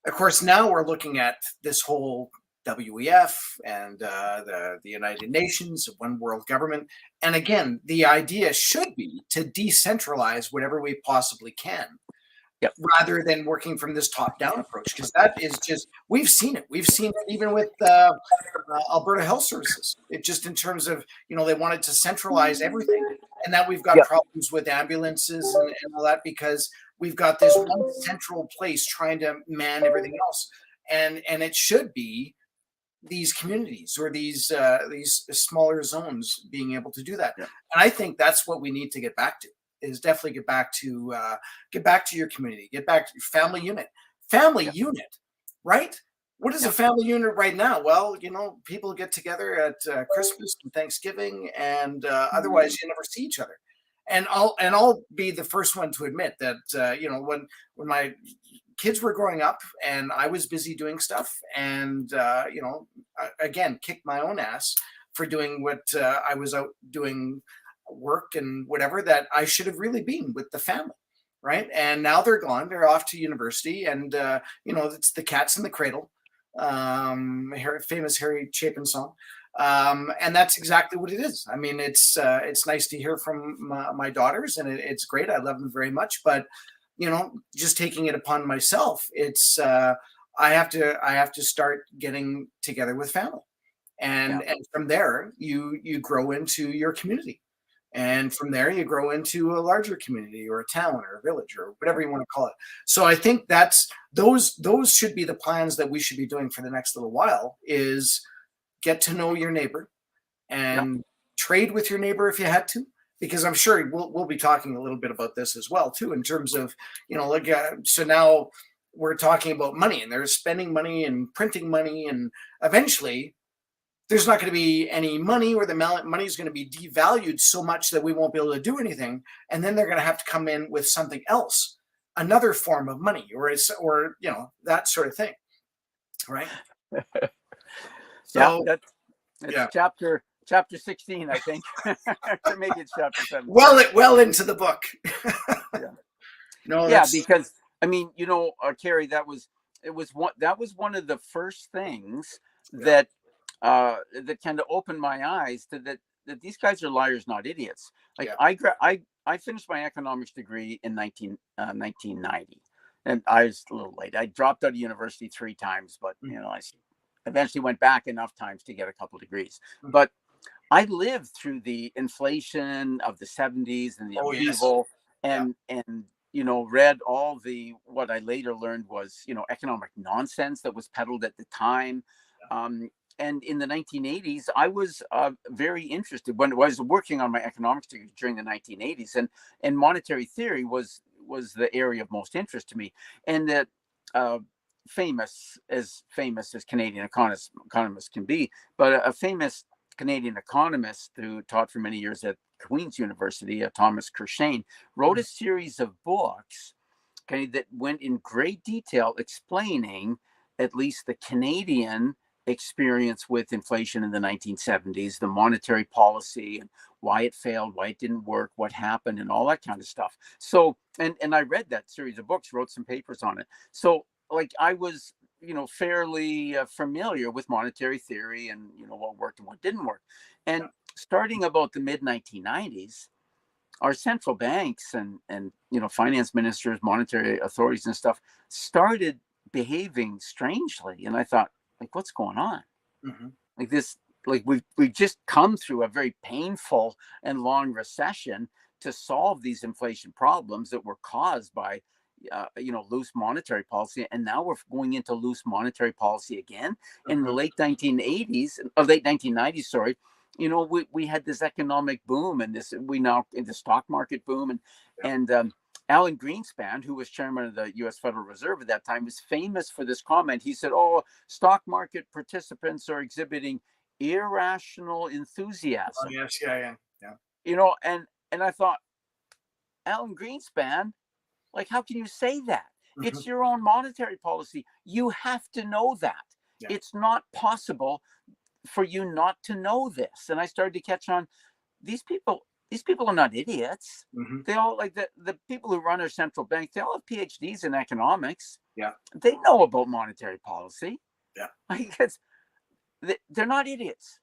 of course, now we're looking at this whole WEF and the United Nations, one world government. And again, the idea should be to decentralize whatever we possibly can. Yep. rather than working from this top-down approach, because that is just, we've seen it. We've seen it even with Alberta Health Services. It just, in terms of, they wanted to centralize everything. And now we've got problems with ambulances and all that, because we've got this one central place trying to man everything else. And it should be these communities or these smaller zones being able to do that. And I think that's what we need to get back to, is definitely get back to your community, get back to your family unit, right? What is a family unit right now? Well, people get together at Christmas and Thanksgiving, and otherwise you never see each other. And I'll be the first one to admit that when my kids were growing up and I was busy doing stuff, and again, kicked my own ass for doing what I was out doing, work and whatever, that I should have really been with the family, right? And now they're gone, they're off to university, and it's the cat's in the cradle, famous Harry Chapin song, and that's exactly what it is. I mean, it's nice to hear from my daughters, and it's great. I love them very much, but just taking it upon myself, it's I have to start getting together with family, and from there you grow into your community, and from there you grow into a larger community or a town or a village or whatever you want to call it. So I think that's those should be the plans that we should be doing for the next little while, is get to know your neighbor and trade with your neighbor if you had to. Because I'm sure we'll be talking a little bit about this as well too, in terms of, so now we're talking about money, and they're spending money and printing money, and eventually there's not going to be any money, or the money is going to be devalued so much that we won't be able to do anything. And then they're going to have to come in with something else, another form of money, or that sort of thing. Right. So that's chapter 16, I think. Or maybe it's chapter 7. Well into the book. Because I mean, Carrie, that was one of the first things that kind of opened my eyes to that these guys are liars, not idiots. Like I finished my economics degree in 1990, and I was a little late. I dropped out of university 3 times, but I eventually went back enough times to get a couple degrees. But I lived through the inflation of the 70s and the upheaval, and read all the, what I later learned was, economic nonsense that was peddled at the time. And in the 1980s, I was very interested when I was working on my economics degree during the 1980s, and monetary theory was the area of most interest to me. And that famous as Canadian economists can be, but a famous Canadian economist who taught for many years at Queen's University, Thomas Kirshane, wrote a series of books that went in great detail explaining at least the Canadian experience with inflation in the 1970s, the monetary policy and why it failed, why it didn't work, what happened, and all that kind of stuff. So, and I read that series of books, wrote some papers on it. So I was fairly familiar with monetary theory and what worked and what didn't work. And starting about the mid 1990s, our central banks and finance ministers, monetary authorities and stuff started behaving strangely. And I thought, what's going on? Like this, we've just come through a very painful and long recession to solve these inflation problems that were caused by loose monetary policy, and now we're going into loose monetary policy again. In the late 1990s, sorry, we had this economic boom, and we now in the stock market boom, and Alan Greenspan, who was chairman of the U.S. Federal Reserve at that time, was famous for this comment. He said, "Oh, stock market participants are exhibiting irrational enthusiasm." Oh, yes, yeah. And I thought, Alan Greenspan, how can you say that? It's your own monetary policy. You have to know that. It's not possible for you not to know this. And I started to catch on, these people are not idiots. They all, the people who run our central bank, they all have PhDs in economics. They know about monetary policy. They're not idiots.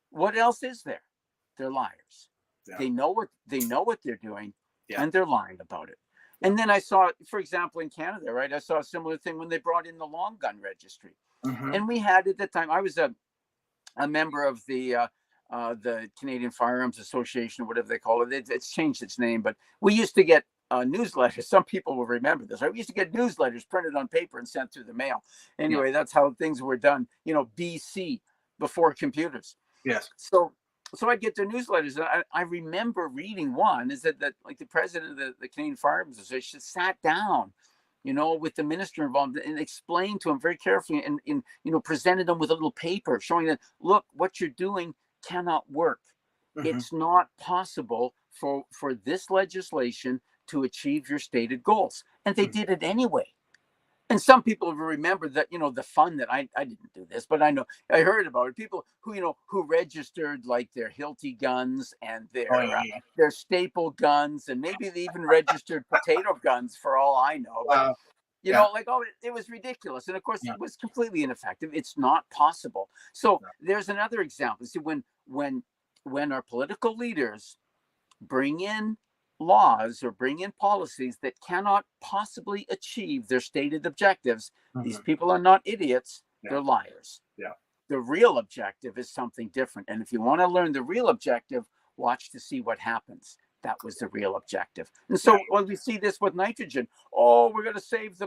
What else is there? They're liars. They know what they're doing, and they're lying about it. And then I saw, for example, in Canada, right, I saw a similar thing when they brought in the long gun registry. And we had at the time, I was a member of the Canadian Firearms Association, or whatever they call it. It's changed its name, but we used to get newsletters. Some people will remember this. Right? We used to get newsletters printed on paper and sent through the mail. Anyway, that's how things were done. BC, before computers. Yes. So I'd get their newsletters. And I remember reading one is that like the president of the Canadian Firearms Association sat down, with the minister involved and explained to him very carefully and presented them with a little paper showing that, look, what you're doing cannot work. It's not possible for this legislation to achieve your stated goals. And they did it anyway. And some people will remember that, the fun that I didn't do this, but I heard about it. People who registered like their Hilti guns and their staple guns, and maybe they even registered potato guns for all I know. But, it was ridiculous. And of course, it was completely ineffective. It's not possible. So there's another example. See, when our political leaders bring in laws or bring in policies that cannot possibly achieve their stated objectives, these people are not idiots, they're liars. The real objective is something different. And if you want to learn the real objective, watch to see what happens. That was the real objective. And so when we see this with nitrogen, we're going to save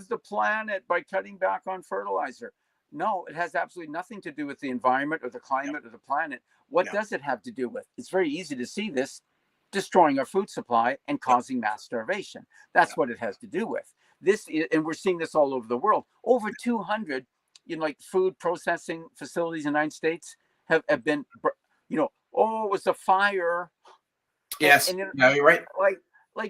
the planet by cutting back on fertilizer. No, it has absolutely nothing to do with the environment or the climate or the planet. What does it have to do with? It's very easy to see this: destroying our food supply and causing mass starvation. That's what it has to do with. And we're seeing this all over the world. Over 200 food processing facilities in the United States have been, it was a fire. Yes. No, you're right.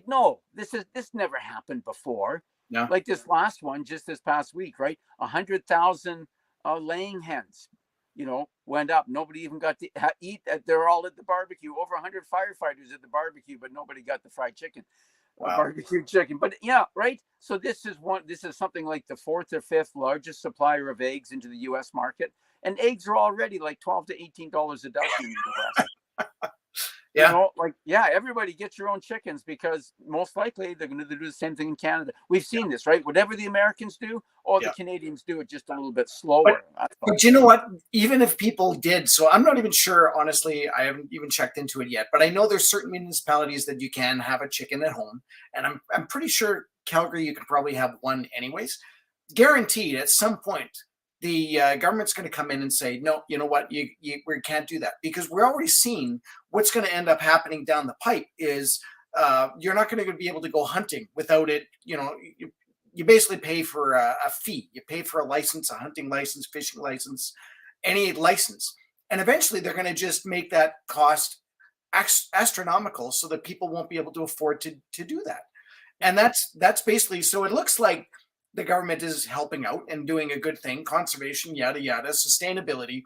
No, this never happened before. No. Like this last one, just this past week, right? 100,000 laying hens, went up. Nobody even got to eat. They're all at the barbecue. Over 100 firefighters at the barbecue, but nobody got the fried chicken, barbecue chicken. But right. So this is something like the fourth or fifth largest supplier of eggs into the U.S. market, and eggs are already like $12 to $18 a dozen in the U.S. Everybody gets your own chickens, because most likely they're going to do the same thing in Canada. We've seen this, right? Whatever the Americans do, the Canadians do it just a little bit slower. But you know what? Even if people did, so I'm not even sure, honestly, I haven't even checked into it yet, but I know there's certain municipalities that you can have a chicken at home. And I'm pretty sure Calgary, you can probably have one anyways. Guaranteed at some point, the government's going to come in and say, no, you know what, we can't do that, because we're already seeing what's going to end up happening down the pipe is you're not going to be able to go hunting without it. You basically pay for a fee. You pay for a license, a hunting license, fishing license, any license. And eventually they're going to just make that cost astronomical so that people won't be able to afford to do that. And that's basically, so it looks like the government is helping out and doing a good thing, conservation, yada, yada, sustainability,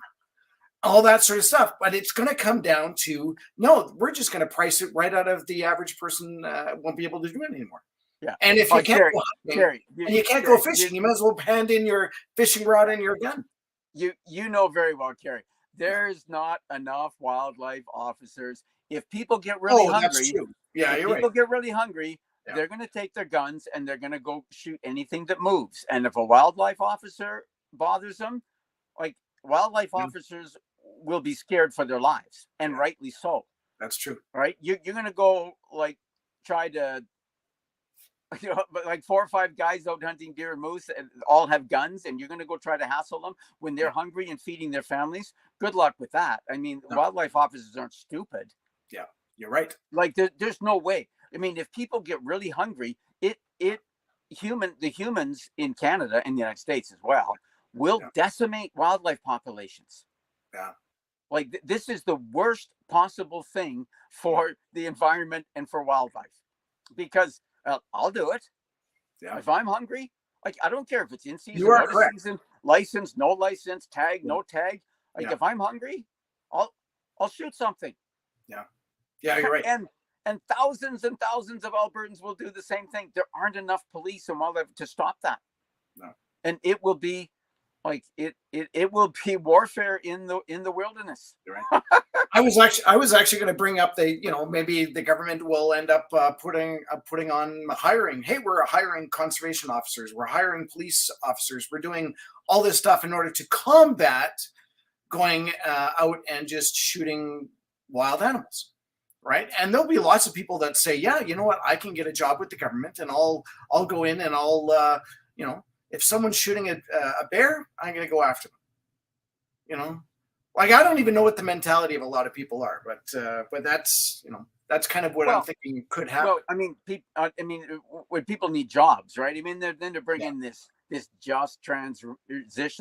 all that sort of stuff. But it's going to come down to, no, we're just going to price it right out of the average person, won't be able to do it anymore. Yeah. And if you can't go hunting, and you can't go fishing, you might as well hand in your fishing rod and your gun. You know very well, Kerry, there's not enough wildlife officers. If people get really hungry, that's true. Yeah, if people get really hungry, they're going to take their guns and they're going to go shoot anything that moves. And if a wildlife officer bothers them, wildlife officers will be scared for their lives, and rightly so. That's true. Right? You're going to go try to, but 4 or 5 guys out hunting deer and moose and all have guns, and you're going to go try to hassle them when they're hungry and feeding their families. Good luck with that. I mean, wildlife officers aren't stupid. Yeah, you're right. There's no way. I mean, if people get really hungry, the humans in Canada and the United States as well will decimate wildlife populations. Yeah. This is the worst possible thing for the environment and for wildlife, because I'll do it. Yeah. If I'm hungry, I don't care if it's in season, out of season, license, no license, tag, no tag. If I'm hungry, I'll shoot something. Yeah. Yeah, you're right. And thousands of Albertans will do the same thing. There aren't enough police and wildlife to stop that. No. And it will be Like it will be warfare in the wilderness. Right. I was actually going to bring up maybe the government will end up putting on hiring. Hey, we're hiring conservation officers. We're hiring police officers. We're doing all this stuff in order to combat going out and just shooting wild animals. Right. And there'll be lots of people that say, yeah, you know what, I can get a job with the government and I'll go in and I'll, if someone's shooting a bear, I'm going to go after them. Like, I don't even know what the mentality of a lot of people are, but that's, that's kind of what I'm thinking could happen. Well, I mean, when people need jobs, right? I mean, they're bringing this just transition.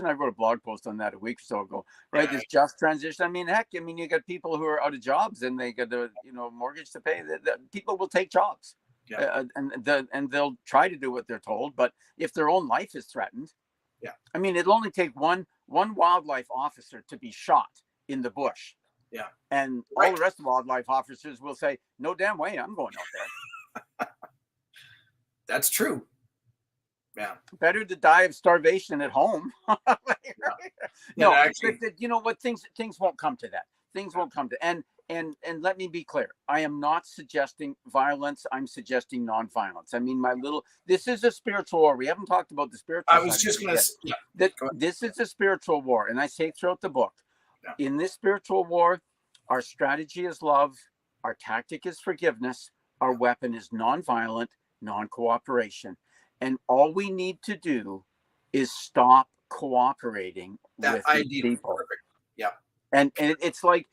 I wrote a blog post on that a week or so ago, right? This just transition. I mean, heck, you got people who are out of jobs and they got a mortgage to pay. People will take jobs, and they'll try to do what they're told. But if their own life is threatened, I mean, it'll only take one wildlife officer to be shot in the bush. Yeah. And all the rest of wildlife officers will say, no damn way, I'm going out there. That's true. Yeah. Better to die of starvation at home. No, actually, what, things won't come to that. Things won't come to, and let me be clear. I am not suggesting violence. I'm suggesting nonviolence. I mean, this is a spiritual war. We haven't talked about the spiritual. I was just going to say that this is a spiritual war. And I say throughout the book, in this spiritual war, our strategy is love. Our tactic is forgiveness. Our weapon is nonviolent, non-cooperation. And all we need to do is stop cooperating with people. Perfect. Yeah. And it's like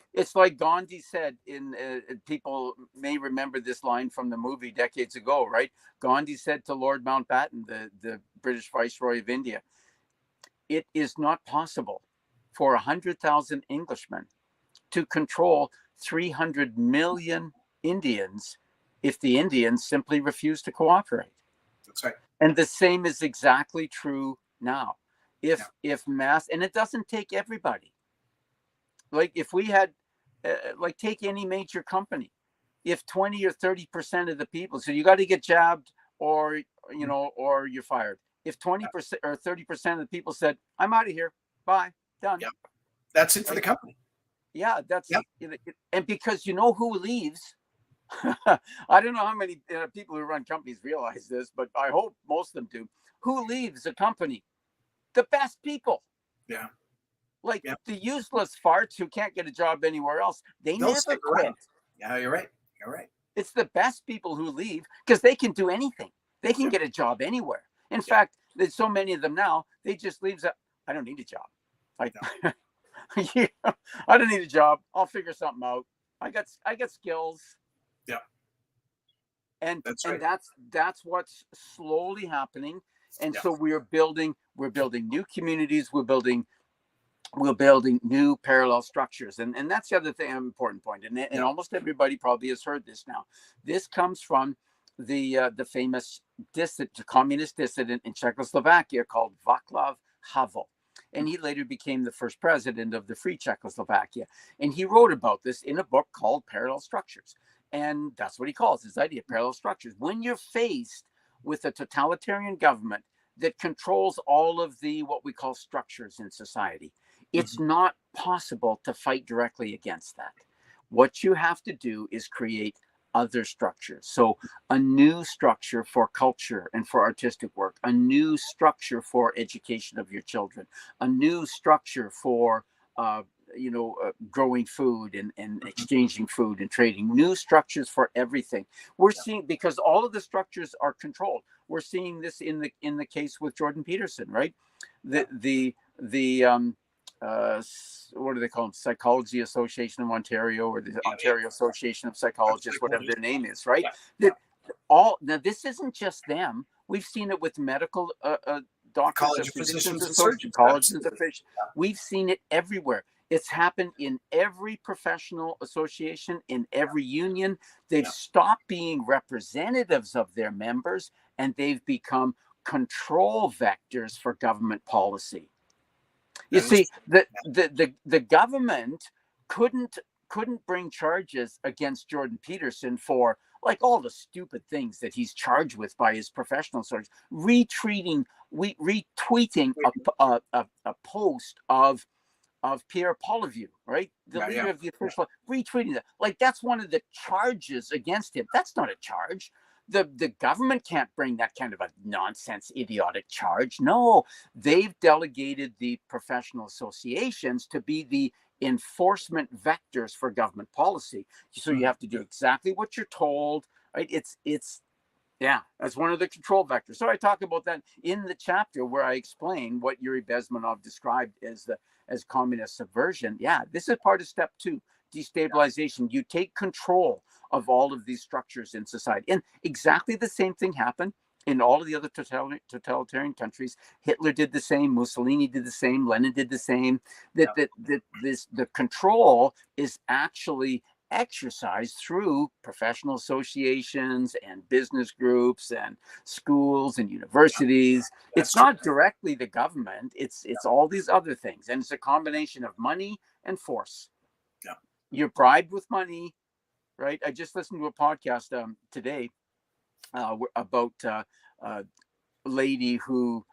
Gandhi said people may remember this line from the movie decades ago, right? Gandhi said to Lord Mountbatten, the British Viceroy of India, it is not possible for 100,000 Englishmen to control 300 million Indians if the Indians simply refuse to cooperate. That's right. And the same is exactly true now. If mass, and it doesn't take everybody. Like if we had, take any major company, if 20 or 30% of the people, so you got to get jabbed or you're fired. If 20% or 30% of the people said, I'm out of here, bye, done. Yeah. That's it for the company. Yeah, and because who leaves. I don't know how many people who run companies realize this, but I hope most of them do. Who leaves a company? The best people. Yeah. The useless farts who can't get a job anywhere else. They'll never quit. Yeah, you're right. You're right. It's the best people who leave because they can do anything. They can get a job anywhere. In fact, there's so many of them now, they just leave. I don't need a job. I don't need a job. I'll figure something out. I got skills. Yeah. And that's right. And that's what's slowly happening. And so we're building new communities, we're building new parallel structures. And that's the other thing, an important point. And almost everybody probably has heard this now. This comes from the famous communist dissident in Czechoslovakia called Václav Havel. And he later became the first president of the Free Czechoslovakia. And he wrote about this in a book called Parallel Structures. And that's what he calls his idea, parallel structures. When you're faced with a totalitarian government that controls all of the what we call structures in society, it's not possible to fight directly against that. What you have to do is create other structures. So a new structure for culture and for artistic work, a new structure for education of your children, a new structure for growing food and exchanging food and trading, new structures for everything. We're seeing, because all of the structures are controlled. We're seeing this in the case with Jordan Peterson, right? The what do they call them? Psychology Association of Ontario, or the Ontario Association of Psychologists, whatever their name is, right? Now this isn't just them. We've seen it with medical doctors, College of Physicians and Surgeons, colleges of physicians. We've seen it everywhere. It's happened in every professional association, in every union. They've stopped being representatives of their members, and they've become control vectors for government policy. You see, the government couldn't bring charges against Jordan Peterson for, like all the stupid things that he's charged with by his professional sources, retweeting a post of Pierre Poilievre, right? The leader of the official, retweeting that. Like, that's one of the charges against him. That's not a charge. The government can't bring that kind of a nonsense, idiotic charge. No, they've delegated the professional associations to be the enforcement vectors for government policy. So you have to do exactly what you're told, right? Yeah, that's one of the control vectors. So I talk about that in the chapter where I explain what Yuri Bezmenov described as communist subversion. Yeah, this is part of step 2, destabilization. You take control of all of these structures in society. And exactly the same thing happened in all of the other totalitarian countries. Hitler did the same, Mussolini did the same, Lenin did the same. The control is actually exercised through professional associations and business groups and schools and universities. It's not directly the government, it's all these other things, and it's a combination of money and force. You're bribed with money, right? I just listened to a podcast today about a lady who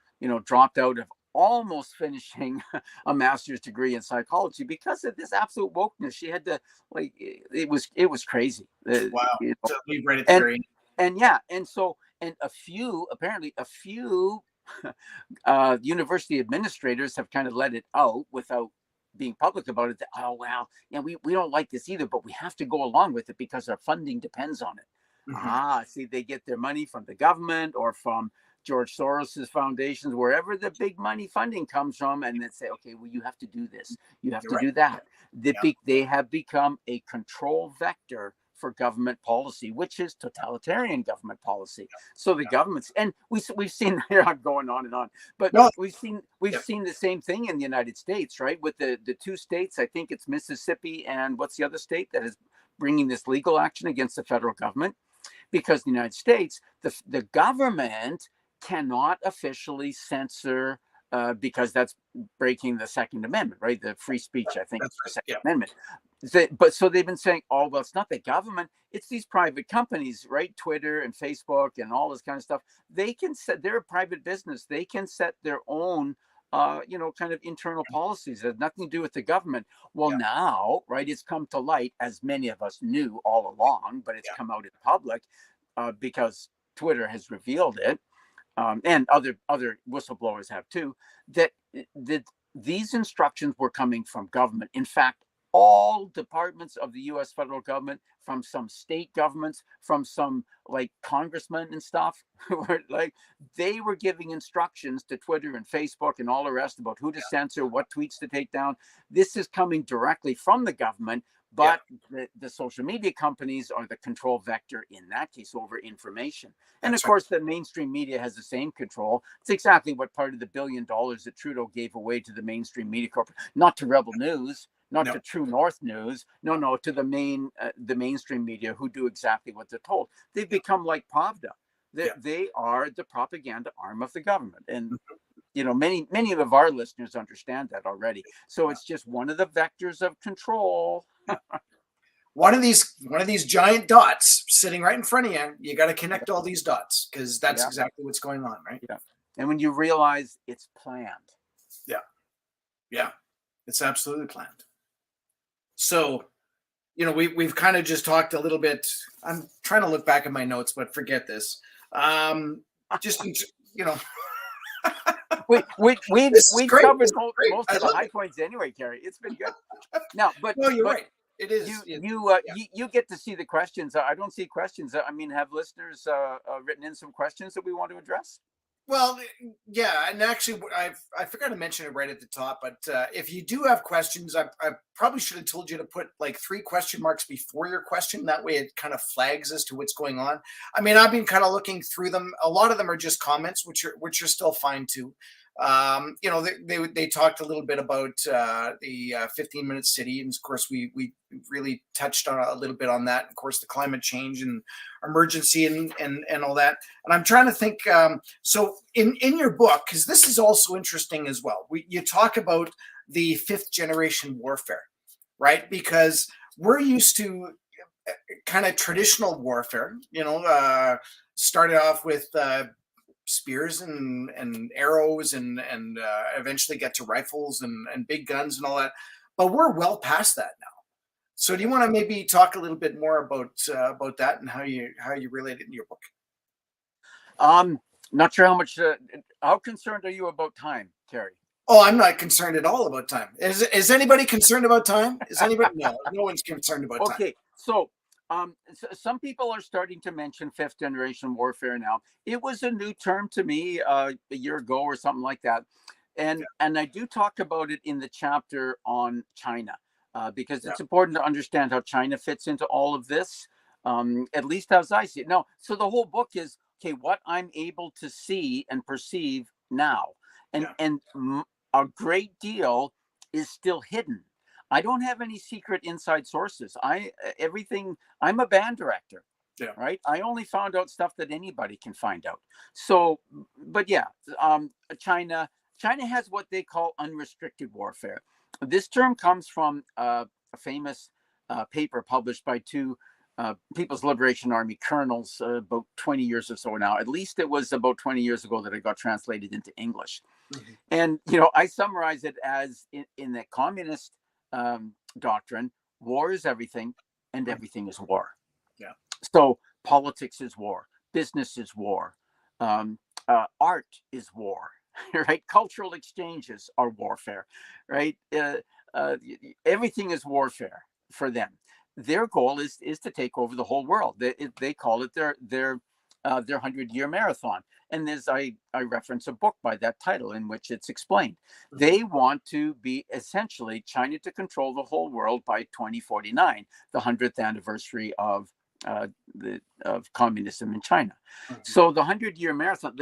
dropped out of almost finishing a master's degree in psychology because of this absolute wokeness. She had to, like, it was crazy. Wow. So we read it very... and a few university administrators have kind of let it out without being public about it. That, oh, well, yeah, we don't like this either, but we have to go along with it because our funding depends on it. See, they get their money from the government or from George Soros's foundations, wherever the big money funding comes from, and then say, okay, well, you have to do this, you have to do that. They have become a control vector for government policy, which is totalitarian government policy. So the governments, and we've seen, here I'm going on and on, but we've seen the same thing in the United States, right? With the 2 states, I think it's Mississippi and what's the other state that is bringing this legal action against the federal government, because the United States, the government cannot officially censor because that's breaking the Second Amendment, right? The free speech, I think, is the Second Amendment. But so they've been saying, oh, well, it's not the government, it's these private companies, right? Twitter and Facebook and all this kind of stuff. They can set, they're a private business. They can set their own, kind of internal policies that have nothing to do with the government. Well, now, right, it's come to light, as many of us knew all along, but it's come out in public because Twitter has revealed it. And other whistleblowers have too, that these instructions were coming from government. In fact, all departments of the U.S. federal government, from some state governments, from some like congressmen and stuff, were like, they were giving instructions to Twitter and Facebook and all the rest about who to censor, what tweets to take down. This is coming directly from the government. But the social media companies are the control vector in that case over information. And of course, the mainstream media has the same control. It's exactly what part of the $1 billion that Trudeau gave away to the mainstream media corporate, not to Rebel News, not to True North News, no, to the mainstream media who do exactly what they're told. They've become like Pravda. They are the propaganda arm of the government. And many of our listeners understand that already. So it's just one of the vectors of control. One of these giant dots sitting right in front of you. You got to connect all these dots because that's exactly what's going on, right? Yeah. And when you realize it's planned. Yeah, it's absolutely planned. So, we've kind of just talked a little bit. I'm trying to look back at my notes, but forget this. We've covered most of the high points anyway, Kerry. It's been good. No, you're right. It is. You get to see the questions. I don't see questions. I mean, have listeners written in some questions that we want to address? Well, yeah, and actually, I forgot to mention it right at the top. But if you do have questions, I probably should have told you to put like 3 question marks before your question. That way, it kind of flags as to what's going on. I mean, I've been kind of looking through them. A lot of them are just comments, which are still fine too. They talked a little bit about the 15-minute city, and of course, we really touched on a little bit on that. Of course, the climate change and emergency and all that. And I'm trying to think. So in your book, because this is also interesting as well, you talk about the 5th generation warfare, right? Because we're used to kind of traditional warfare, started off with spears and arrows and eventually get to rifles and big guns and all that. But we're well past that now. So do you want to maybe talk a little bit more about that and how you relate it in your book? Not sure how much. How concerned are you about time, Terry? Oh, I'm not concerned at all about time. Is anybody concerned about time? Is anybody? No, no one's concerned about time. Okay, so some people are starting to mention fifth generation warfare now. It was a new term to me a year ago or something like that, and I do talk about it in the chapter on China because it's important to understand how China fits into all of this. At least as I see it. No, so the whole book is okay. What I'm able to see and perceive now, and a great deal is still hidden. I don't have any secret inside sources. I'm a band director. Yeah. Right. I only found out stuff that anybody can find out. So, but yeah, China has what they call unrestricted warfare. This term comes from a famous paper published by two People's Liberation Army colonels about 20 years or so now. At least it was about 20 years ago that it got translated into English. Mm-hmm. And, I summarize it as in the communist doctrine, war is everything and everything is war. Yeah. So politics is war, business is war, art is war, right? Cultural exchanges are warfare, right? Everything is warfare for them. Their goal is to take over the whole world. They call it their 100-year marathon. And there's I reference a book by that title in which it's explained. They want to be essentially China to control the whole world by 2049, the 100th anniversary of communism in China. Mm-hmm. So the 100-year marathon,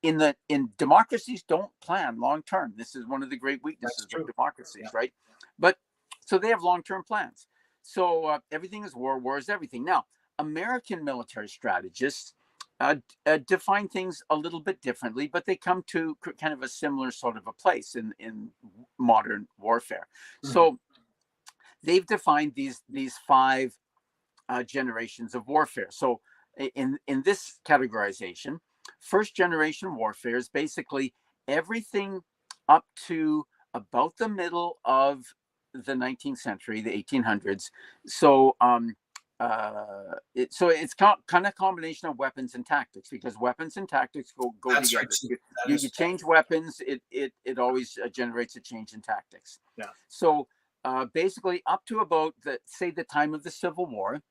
in democracies don't plan long term. This is one of the great weaknesses of democracies, right? But so they have long-term plans. So everything is war. War is everything. Now, American military strategists define things a little bit differently, but they come to kind of a similar sort of a place in modern warfare. Mm-hmm. So they've defined these five generations of warfare. So in this categorization, first generation warfare is basically everything up to about the middle of the 19th century, the 1800s. So it's kind of a combination of weapons and tactics, because weapons and tactics go That's together. Right. You change weapons, it always generates a change in tactics. Yeah. So basically up to about the time of the Civil War,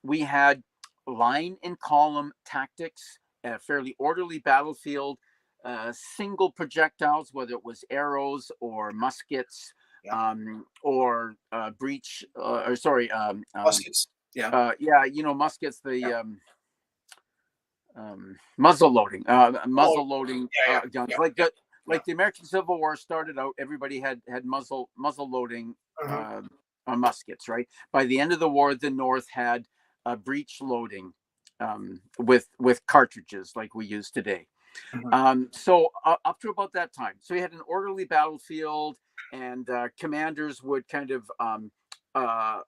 we had line and column tactics, a fairly orderly battlefield, single projectiles, whether it was arrows or muskets, or breech, or sorry, muskets. Muskets, muzzle loading guns. Like the American Civil War started out, everybody had muzzle loading muskets, right? By the end of the war, the North had breech loading with cartridges like we use today. Mm-hmm. So up to about that time, so we had an orderly battlefield, and commanders would kind of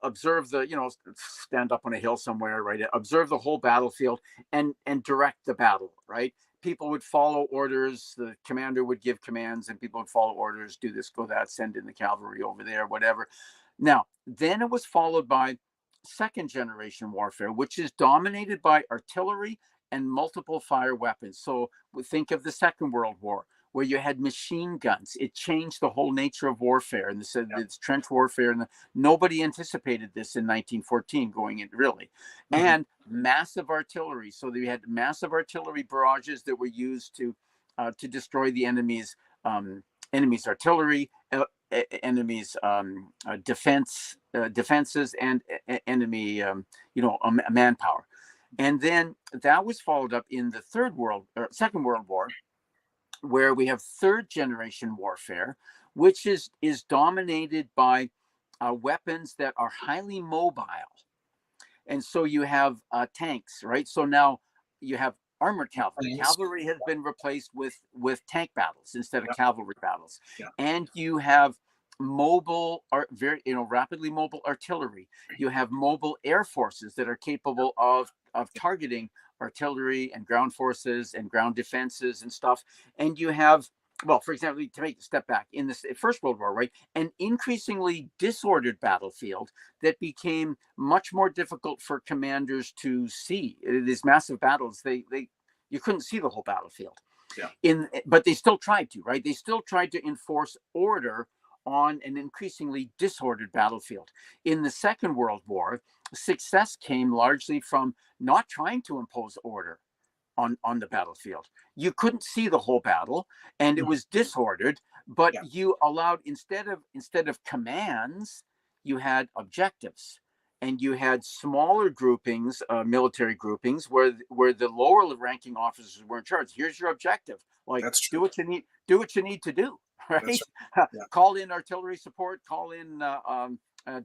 observe stand up on a hill somewhere, right? Observe the whole battlefield and direct the battle, right? People would follow orders. The commander would give commands, and people would follow orders. Do this, go that, send in the cavalry over there, whatever. Now, then it was followed by second generation warfare, which is dominated by artillery and multiple fire weapons. So we think of the Second World War, where you had machine guns. It changed the whole nature of warfare, and it's trench warfare. And nobody anticipated this in 1914 going in, really. Mm-hmm. And massive artillery. So we had massive artillery barrages that were used to destroy the enemy's artillery, enemy's defenses, and enemy manpower. And then that was followed up in the Second World War, where we have third generation warfare, which is dominated by weapons that are highly mobile. And so you have tanks, right? So now you have armored cavalry. Cavalry has been replaced with tank battles instead of cavalry battles. Yeah. And you have mobile, rapidly mobile artillery. You have mobile air forces that are capable of targeting artillery and ground forces and ground defenses and stuff. And you have, well, for example, to make a step back, in the First World War, right, an increasingly disordered battlefield that became much more difficult for commanders to see. These massive battles, you couldn't see the whole battlefield. Yeah. But they still tried to, right? They still tried to enforce order on an increasingly disordered battlefield. In the Second World War, success came largely from not trying to impose order on the battlefield. You couldn't see the whole battle, and it was disordered, but you allowed, instead of commands, you had objectives. And you had smaller groupings, military groupings, where the lower ranking officers were in charge. Here's your objective. Like, do what you need to do, right? Right. Call in artillery support, call in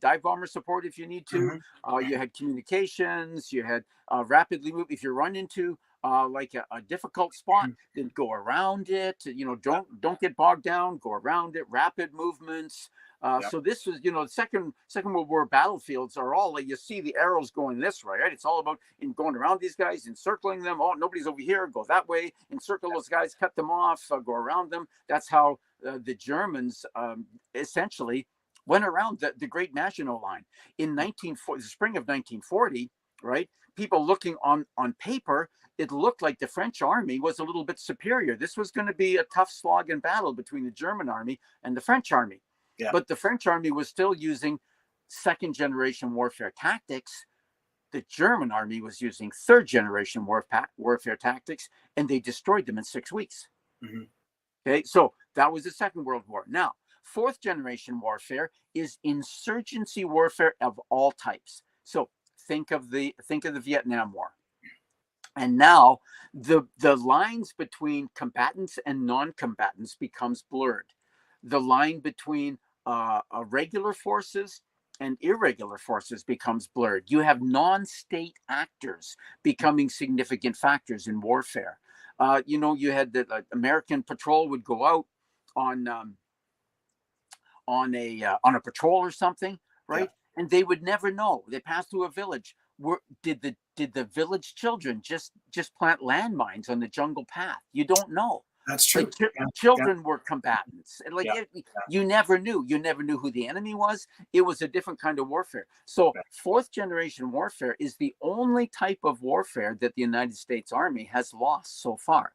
dive bomber support if you need to. You had communications, you had rapidly move. If you run into like a difficult spot, then go around it. Don't get bogged down. Go around it. Rapid movements. So this was, the Second World War battlefields are all like, you see the arrows going this way, right? It's all about going around these guys, encircling them. Oh, nobody's over here. Go that way. Encircle those guys. Cut them off. Go around them. That's how the Germans essentially went around the Great Maginot Line in the spring of 1940. Right? People looking on paper, it looked like the French army was a little bit superior. This was going to be a tough slog and battle between the German army and the French army. Yeah. But the French army was still using second generation warfare tactics. The German army was using third generation warfare tactics, and they destroyed them in 6 weeks. Okay, so that was the Second World War. Now, fourth generation warfare is insurgency warfare of all types. So think of the Vietnam War. And now the lines between combatants and non-combatants becomes blurred. The line between regular forces and irregular forces becomes blurred. You have non-state actors becoming significant factors in warfare. You had the American patrol would go out on a patrol or something, right? Yeah. And they would never know. They passed through a village. Did the village children just plant landmines on the jungle path? You don't know. That's true. Like, children were combatants. And you never knew. You never knew who the enemy was. It was a different kind of warfare. So fourth generation warfare is the only type of warfare that the United States Army has lost so far.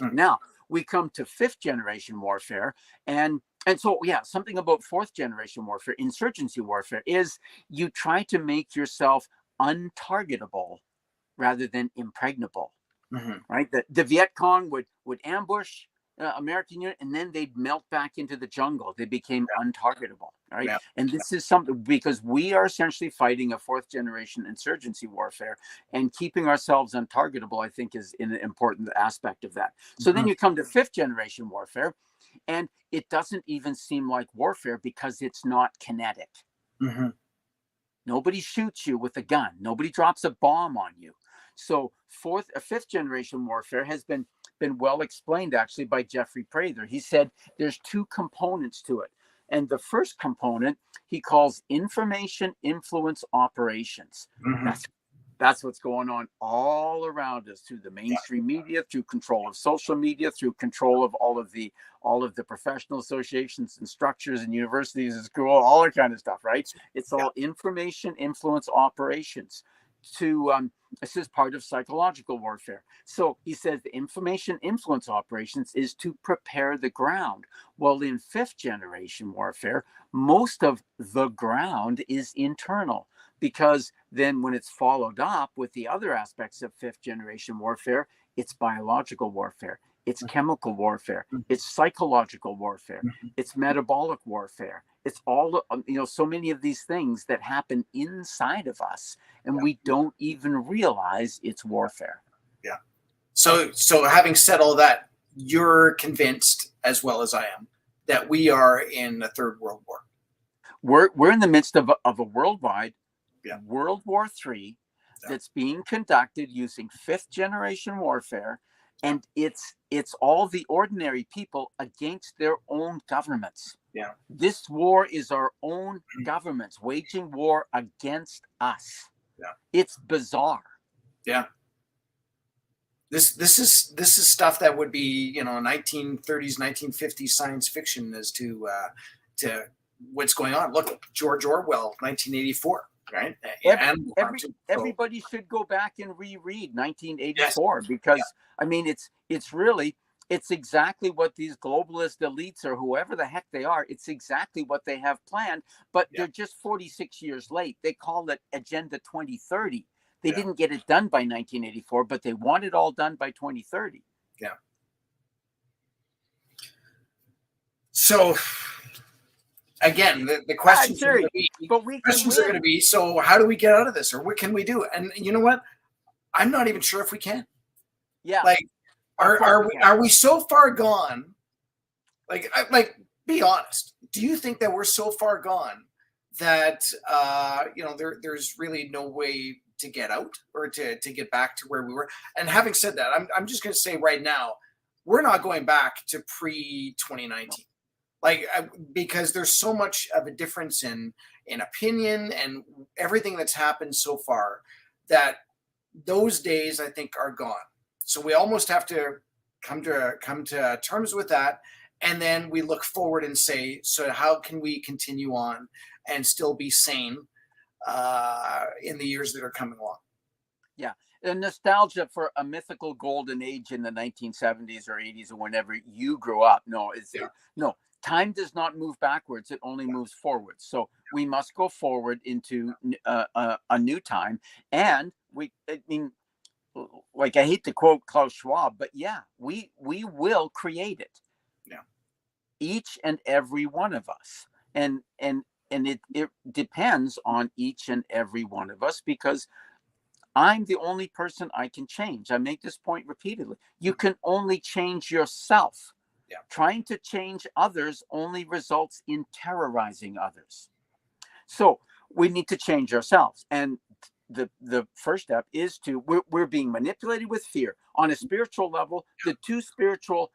Now we come to fifth generation warfare, and so something about fourth generation warfare, insurgency warfare, is you try to make yourself untargetable rather than impregnable. Right? The Viet Cong would ambush American unit, and then they'd melt back into the jungle. They became untargetable. Right? Yeah. And this is something, because we are essentially fighting a fourth generation insurgency warfare, and keeping ourselves untargetable, I think, is an important aspect of that. So then you come to fifth generation warfare, and it doesn't even seem like warfare because it's not kinetic. Nobody shoots you with a gun. Nobody drops a bomb on you. So fifth generation warfare has been well explained, actually, by Jeffrey Prather. He said there's two components to it. And the first component he calls information influence operations. That's what's going on all around us, through the mainstream media, through control of social media, through control of all of the professional associations and structures and universities and school, all that kind of stuff, right? It's all information influence operations. This is part of psychological warfare. So he says the information influence operations is to prepare the ground. Well, in fifth generation warfare, most of the ground is internal, because then when it's followed up with the other aspects of fifth generation warfare, it's biological warfare, it's chemical warfare, it's psychological warfare, it's metabolic warfare. It's all, so many of these things that happen inside of us, and we don't even realize it's warfare. Yeah. So having said all that, you're convinced, as well as I am, that we are in the Third World War. We're in the midst of a worldwide World War III that's being conducted using fifth generation warfare, And it's all the ordinary people against their own governments. Yeah. This war is our own governments waging war against us. Yeah. It's bizarre. Yeah. This is stuff that would be, 1930s, 1950s science fiction as to what's going on. Look, George Orwell, 1984, right? Everybody should go back and reread 1984 because I mean it's exactly what these globalist elites or whoever the heck they are, it's exactly what they have planned, but they're just 46 years late. They call it Agenda 2030. They didn't get it done by 1984, but they want it all done by 2030. Yeah. So again, the questions are going to be, so how do we get out of this, or what can we do? And you know what? I'm not even sure if we can. Yeah. Like, are we so far gone? Like, be honest. Do you think that we're so far gone that there's really no way to get out or to get back to where we were? And having said that, I'm just going to say right now, we're not going back to pre-2019. Because there's so much of a difference in opinion and everything that's happened so far that those days, I think, are gone. So we almost have to come to terms with that. And then we look forward and say, so how can we continue on and still be sane in the years that are coming along? Yeah. The nostalgia for a mythical golden age in the 1970s or 80s or whenever you grew up. No. Time does not move backwards. It only moves forward. So we must go forward into a new time. And I hate to quote Klaus Schwab, but we will create it. Yeah. Each and every one of us. And it depends on each and every one of us, because I'm the only person I can change. I make this point repeatedly. You can only change yourself. Yeah. Trying to change others only results in terrorizing others. So we need to change ourselves. And the first step is we're being manipulated with fear. On a spiritual level, the two spiritual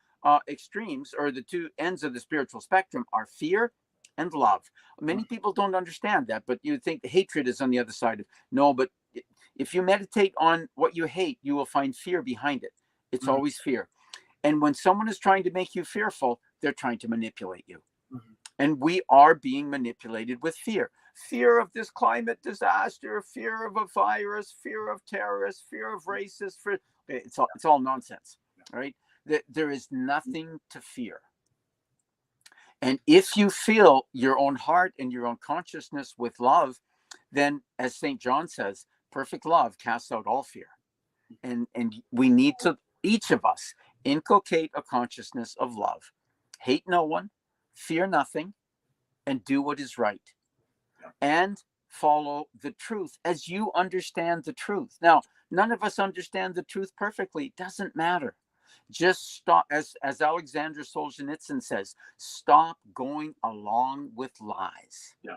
extremes, or the two ends of the spiritual spectrum, are fear and love. Many people don't understand that, but you think hatred is on the other side of. No, but if you meditate on what you hate, you will find fear behind it. It's always fear. And when someone is trying to make you fearful, they're trying to manipulate you. Mm-hmm. And we are being manipulated with fear. Fear of this climate disaster, fear of a virus, fear of terrorists, fear of racists. It's all nonsense, right? There is nothing to fear. And if you fill your own heart and your own consciousness with love, then, as St. John says, perfect love casts out all fear. And we need to, each of us, inculcate a consciousness of love. Hate no one, fear nothing, and do what is right. And follow the truth as you understand the truth. Now, none of us understand the truth perfectly. It doesn't matter. Just stop, as Alexander Solzhenitsyn says, stop going along with lies. Yeah.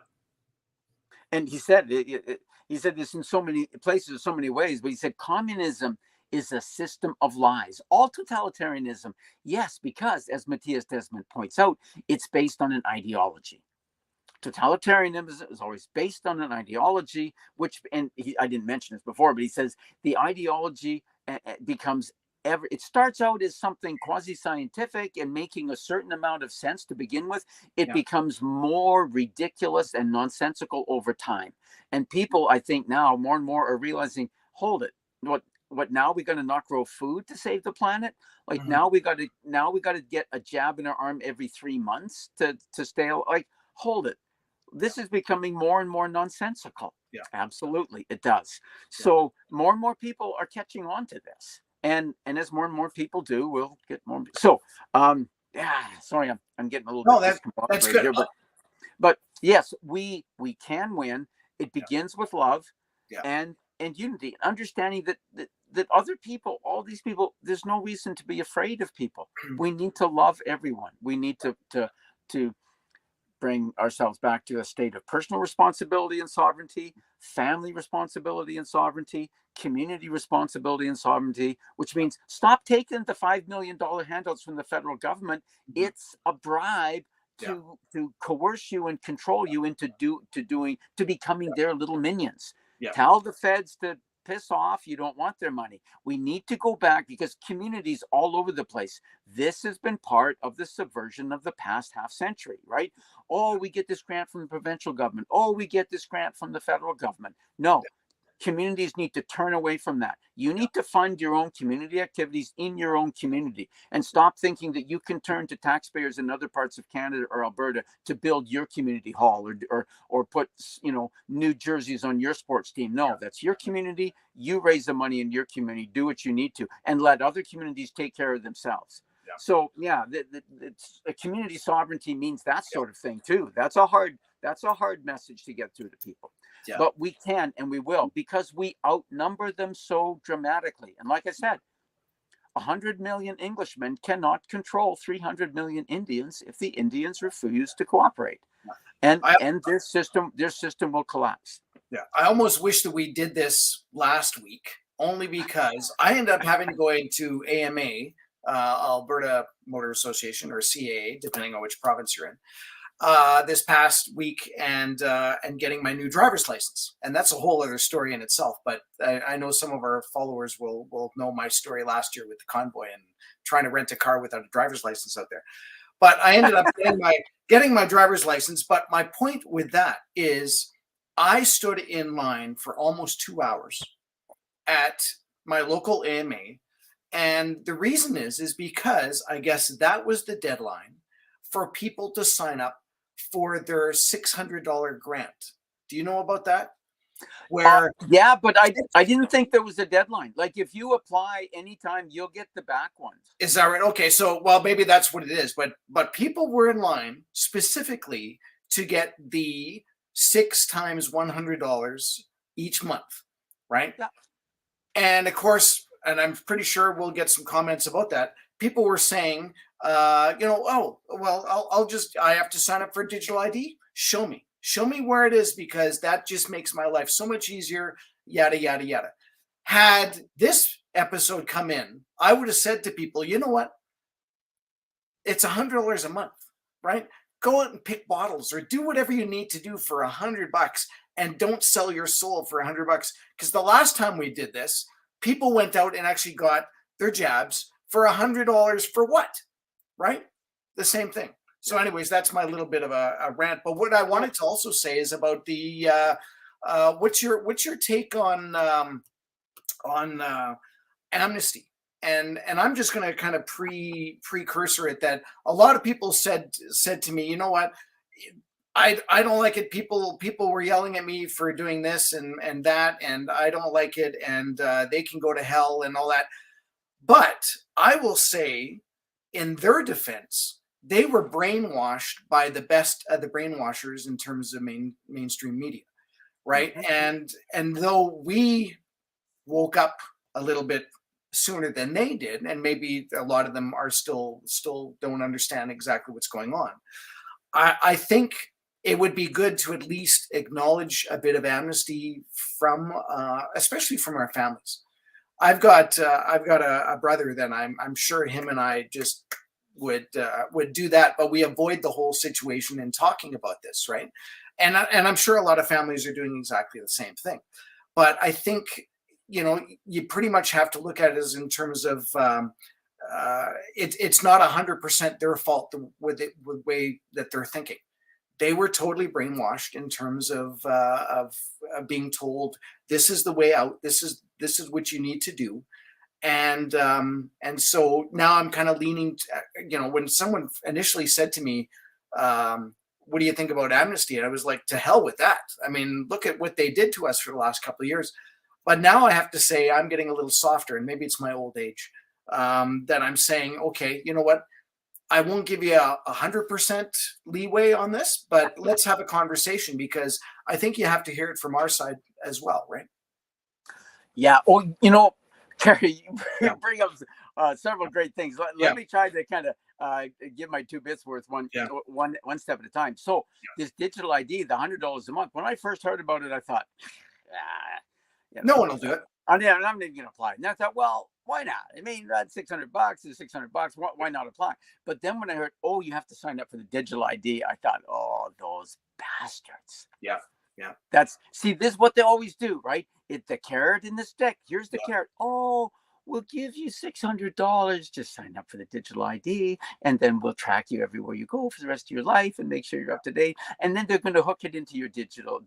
And he said this in so many places, so many ways, but he said communism is a system of lies. All totalitarianism, yes, because, as Matthias Desmond points out, it's based on an ideology. Totalitarianism is always based on an ideology, I didn't mention this before, but he says the ideology becomes it starts out as something quasi-scientific and making a certain amount of sense to begin with. It becomes more ridiculous and nonsensical over time. And people, I think now more and more are realizing, hold it, what now we're going to not grow food to save the planet? Like now we got to get a jab in our arm every 3 months to stay, like, hold it. This is becoming more and more nonsensical. Yeah, absolutely, it does. Yeah. So more and more people are catching on to this, and as more and more people do, we'll get more. So, sorry, I'm getting a little bit discombobulated here, but yes, we can win. It begins with love, and unity, understanding that other people, all these people, there's no reason to be afraid of people. We need to love everyone. We need to bring ourselves back to a state of personal responsibility and sovereignty, family responsibility and sovereignty, community responsibility and sovereignty, which means stop taking the $5 million handouts from the federal government. It's a bribe to coerce you and control you into becoming their little minions. Tell the feds to piss off. You don't want their money. We need to go back, because communities all over the place. This has been part of the subversion of the past half century, right? Oh, we get this grant from the provincial government. Oh, we get this grant from the federal government. No. Communities need to turn away from that. You need to fund your own community activities in your own community, and stop thinking that you can turn to taxpayers in other parts of Canada or Alberta to build your community hall or put, new jerseys on your sports team. No, that's your community. You raise the money in your community, do what you need to, and let other communities take care of themselves. So it's a community sovereignty means that sort of thing too. That's a hard message to get through to people. But we can and we will, because we outnumber them so dramatically. And like I said, 100 million Englishmen cannot control 300 million Indians if the Indians refuse to cooperate. And their system will collapse. I almost wish that we did this last week, only because I ended up having to go into AMA, Alberta Motor Association, or CAA, depending on which province you're in, this past week, and getting my new driver's license. And that's a whole other story in itself. But I know some of our followers will know my story last year with the convoy and trying to rent a car without a driver's license out there. But I ended up getting my driver's license. But my point with that is I stood in line for almost 2 hours at my local AMA. And the reason is because I guess that was the deadline for people to sign up for their $600 grant. Do you know about that? But I didn't think there was a deadline. Like, if you apply anytime, you'll get the back ones. Is that right? Okay, so maybe that's what it is. But people were in line specifically to get the 6 times $100 each month, right? Yeah. And of course, and I'm pretty sure we'll get some comments about that. People were saying, I have to sign up for digital ID. Show me where it is, because that just makes my life so much easier. Yada, yada, yada. Had this episode come in, I would have said to people, you know what? It's $100 a month, right? Go out and pick bottles or do whatever you need to do for $100, and don't sell your soul for $100. Because the last time we did this, people went out and actually got their jabs for $100 for what? Right? The same thing. So anyways, that's my little bit of a rant. But what I wanted to also say is about the what's your take on Amnesty? And I'm just going to kind of precursor it, that a lot of people said to me, you know what, I don't like it. People were yelling at me for doing this and that, and I don't like it, and they can go to hell and all that. But I will say, in their defense, they were brainwashed by the best of the brainwashers in terms of mainstream media, right? Mm-hmm. And though we woke up a little bit sooner than they did, and maybe a lot of them are still don't understand exactly what's going on, I think it would be good to at least acknowledge a bit of amnesty from, especially from our families. I've got a brother that I'm sure him and I just would do that, but we avoid the whole situation in talking about this, right? And I'm sure a lot of families are doing exactly the same thing. But I think, you pretty much have to look at it as in terms of it's not 100% their fault with the way that they're thinking. They were totally brainwashed in terms of being told, this is the way out. This is what you need to do. And so now I'm kind of leaning, when someone initially said to me, what do you think about amnesty? And I was like, to hell with that. I mean, look at what they did to us for the last couple of years. But now I have to say I'm getting a little softer, and maybe it's my old age, that I'm saying, okay, you know what? I won't give you 100% leeway on this, but let's have a conversation, because I think you have to hear it from our side as well, right? Yeah. Oh, Kerry, you bring up several great things. Let me try to kind of give my 2 bits worth one Yeah. one step at a time. So this digital ID, the $100 a month. When I first heard about it, I thought, No one will do it. I'm not even going to apply. And I thought, well, why not? I mean, that's $600 is $600. Why not apply? But then when I heard, oh, you have to sign up for the digital ID, I thought, oh, those bastards. Yeah. Yeah. This is what they always do, right? It's the carrot and the stick. Here's the carrot. Oh, we'll give you $600. Just sign up for the digital ID, and then we'll track you everywhere you go for the rest of your life and make sure you're up to date. And then they're going to hook it into your digital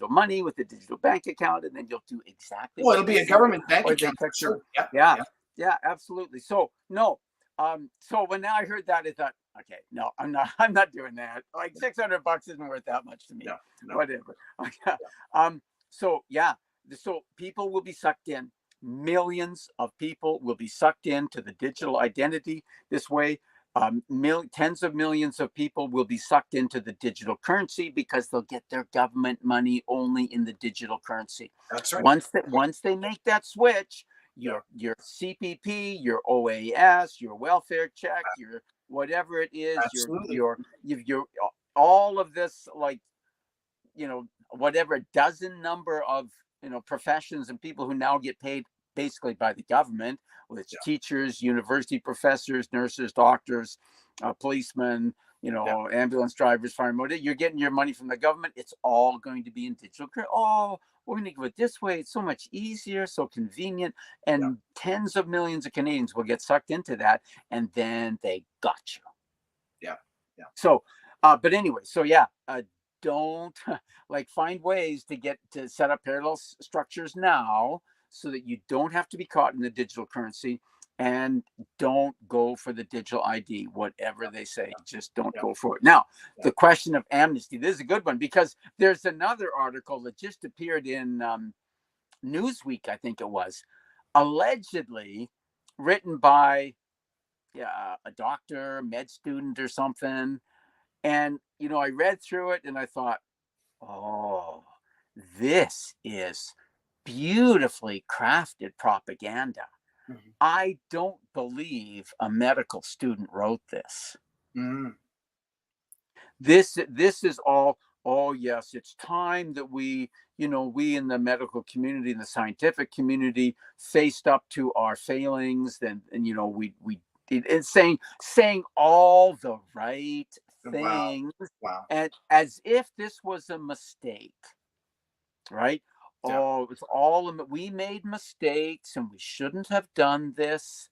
money with the digital bank account, and then you'll do exactly. Well, it'll be a government bank account. Sure. Yeah, absolutely. So no. So when I heard that, I thought, okay, no, I'm not doing that. Like $600 isn't worth that much to me. No. Whatever. So people will be sucked in. Millions of people will be sucked into the digital identity this way. Tens of millions of people will be sucked into the digital currency because they'll get their government money only in the digital currency. That's right. Once they make that switch, your CPP, your OAS, your welfare check, your whatever it is, your all of this, like, whatever dozen number of professions and people who now get paid basically by the government, whether it's teachers, university professors, nurses, doctors, policemen, ambulance drivers, firemen. You're getting your money from the government. It's all going to be in digital. Oh, we're going to go it this way. It's so much easier, so convenient, and tens of millions of Canadians will get sucked into that, and then they got you. Yeah. So, but anyway, don't find ways to set up parallel structures now, so that you don't have to be caught in the digital currency, and don't go for the digital ID, whatever they say. Just don't go for it. Now, the question of amnesty, this is a good one, because there's another article that just appeared in Newsweek, I think it was, allegedly written by a doctor, med student or something. And, I read through it and I thought, oh, this is beautifully crafted propaganda. Mm-hmm. I don't believe a medical student wrote this. Mm. This is all, oh yes, it's time that we in the medical community and the scientific community faced up to our failings, and it's saying all the right things. Wow. And as if this was a mistake, right? Yeah. Oh, it's all we made mistakes and we shouldn't have done this.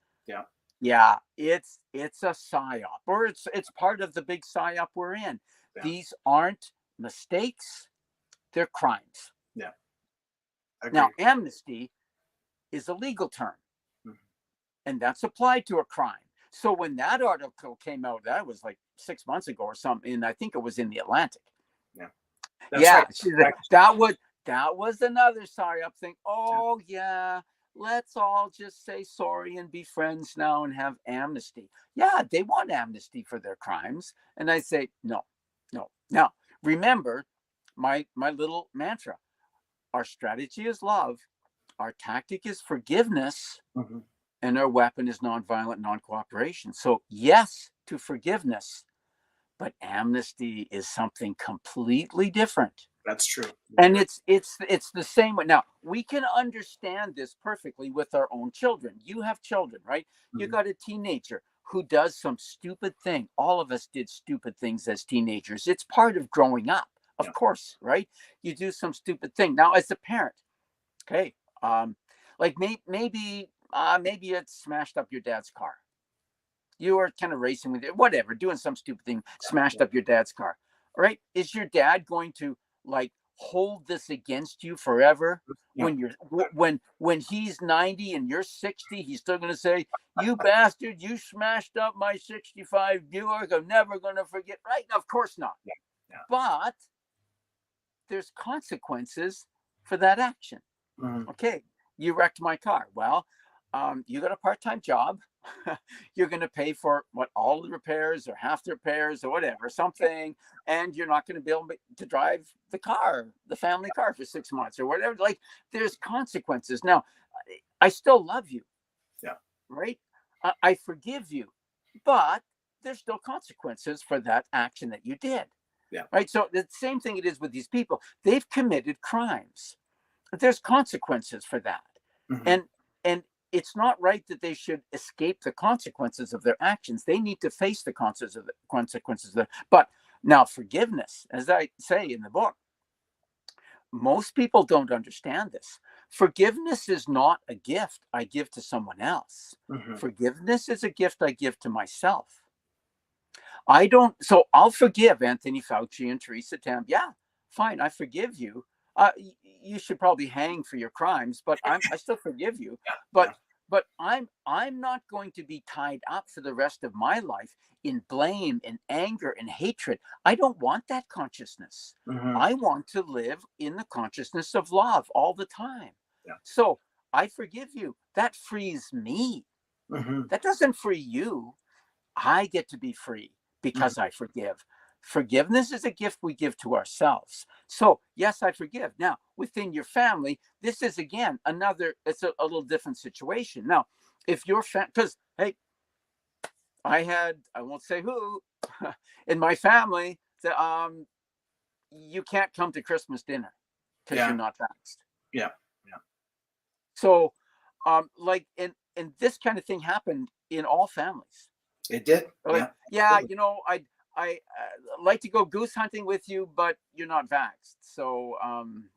Yeah, it's a psyop, or it's part of the big psyop we're in. Yeah. These aren't mistakes, they're crimes. Yeah. Now, amnesty is a legal term, and that's applied to a crime. So when that article came out, that was like 6 months ago or something, and I think it was in the Atlantic. Yeah. Right. That was another psyop thing. Oh yeah, let's all just say sorry and be friends now and have amnesty. Yeah, they want amnesty for their crimes, and I say no. Now remember my little mantra: our strategy is love, our tactic is forgiveness, and our weapon is nonviolent non-cooperation. So yes to forgiveness, but amnesty is something completely different. That's true. And it's the same way. Now, we can understand this perfectly with our own children. You have children, right? Mm-hmm. You got a teenager who does some stupid thing. All of us did stupid things as teenagers. It's part of growing up, of course, right? You do some stupid thing. Now, as a parent, okay, maybe it smashed up your dad's car. You were kind of racing with it, whatever, doing some stupid thing, smashed up your dad's car. All right. Is your dad going to hold this against you forever? When he's 90 and you're 60, he's still going to say, you bastard, you smashed up my 65 Buick. I'm never going to forget. Right. Of course not. Yeah. But there's consequences for that action. Mm-hmm. Okay. You wrecked my car. Well, you got a part-time job. You're going to pay for all the repairs or half the repairs or whatever, something, and you're not going to be able to drive the family car for 6 months or whatever. There's consequences. Now, I still love you. Yeah. Right. I forgive you, but there's still consequences for that action that you did. Yeah. Right. So the same thing it is with these people. They've committed crimes. There's consequences for that. Mm-hmm. And it's not right that they should escape the consequences of their actions. They need to face the consequences of that. But now forgiveness, as I say in the book, most people don't understand this. Forgiveness is not a gift I give to someone else. Mm-hmm. Forgiveness is a gift I give to myself. So I'll forgive Anthony Fauci and Theresa Tam. Yeah, fine, I forgive you. You should probably hang for your crimes, but I still forgive you. But I'm not going to be tied up for the rest of my life in blame and anger and hatred. I don't want that consciousness. Mm-hmm. I want to live in the consciousness of love all the time. Yeah. So I forgive you. That frees me. Mm-hmm. That doesn't free you. I get to be free because I forgive. Forgiveness is a gift we give to ourselves. So, yes, I forgive. Now, within your family, this is, again, it's a little different situation. Now, if your because, hey, I won't say who, in my family, you can't come to Christmas dinner because you're not vaxxed. Yeah. So, and this kind of thing happened in all families. It did. I like to go goose hunting with you, but you're not vaxxed. So,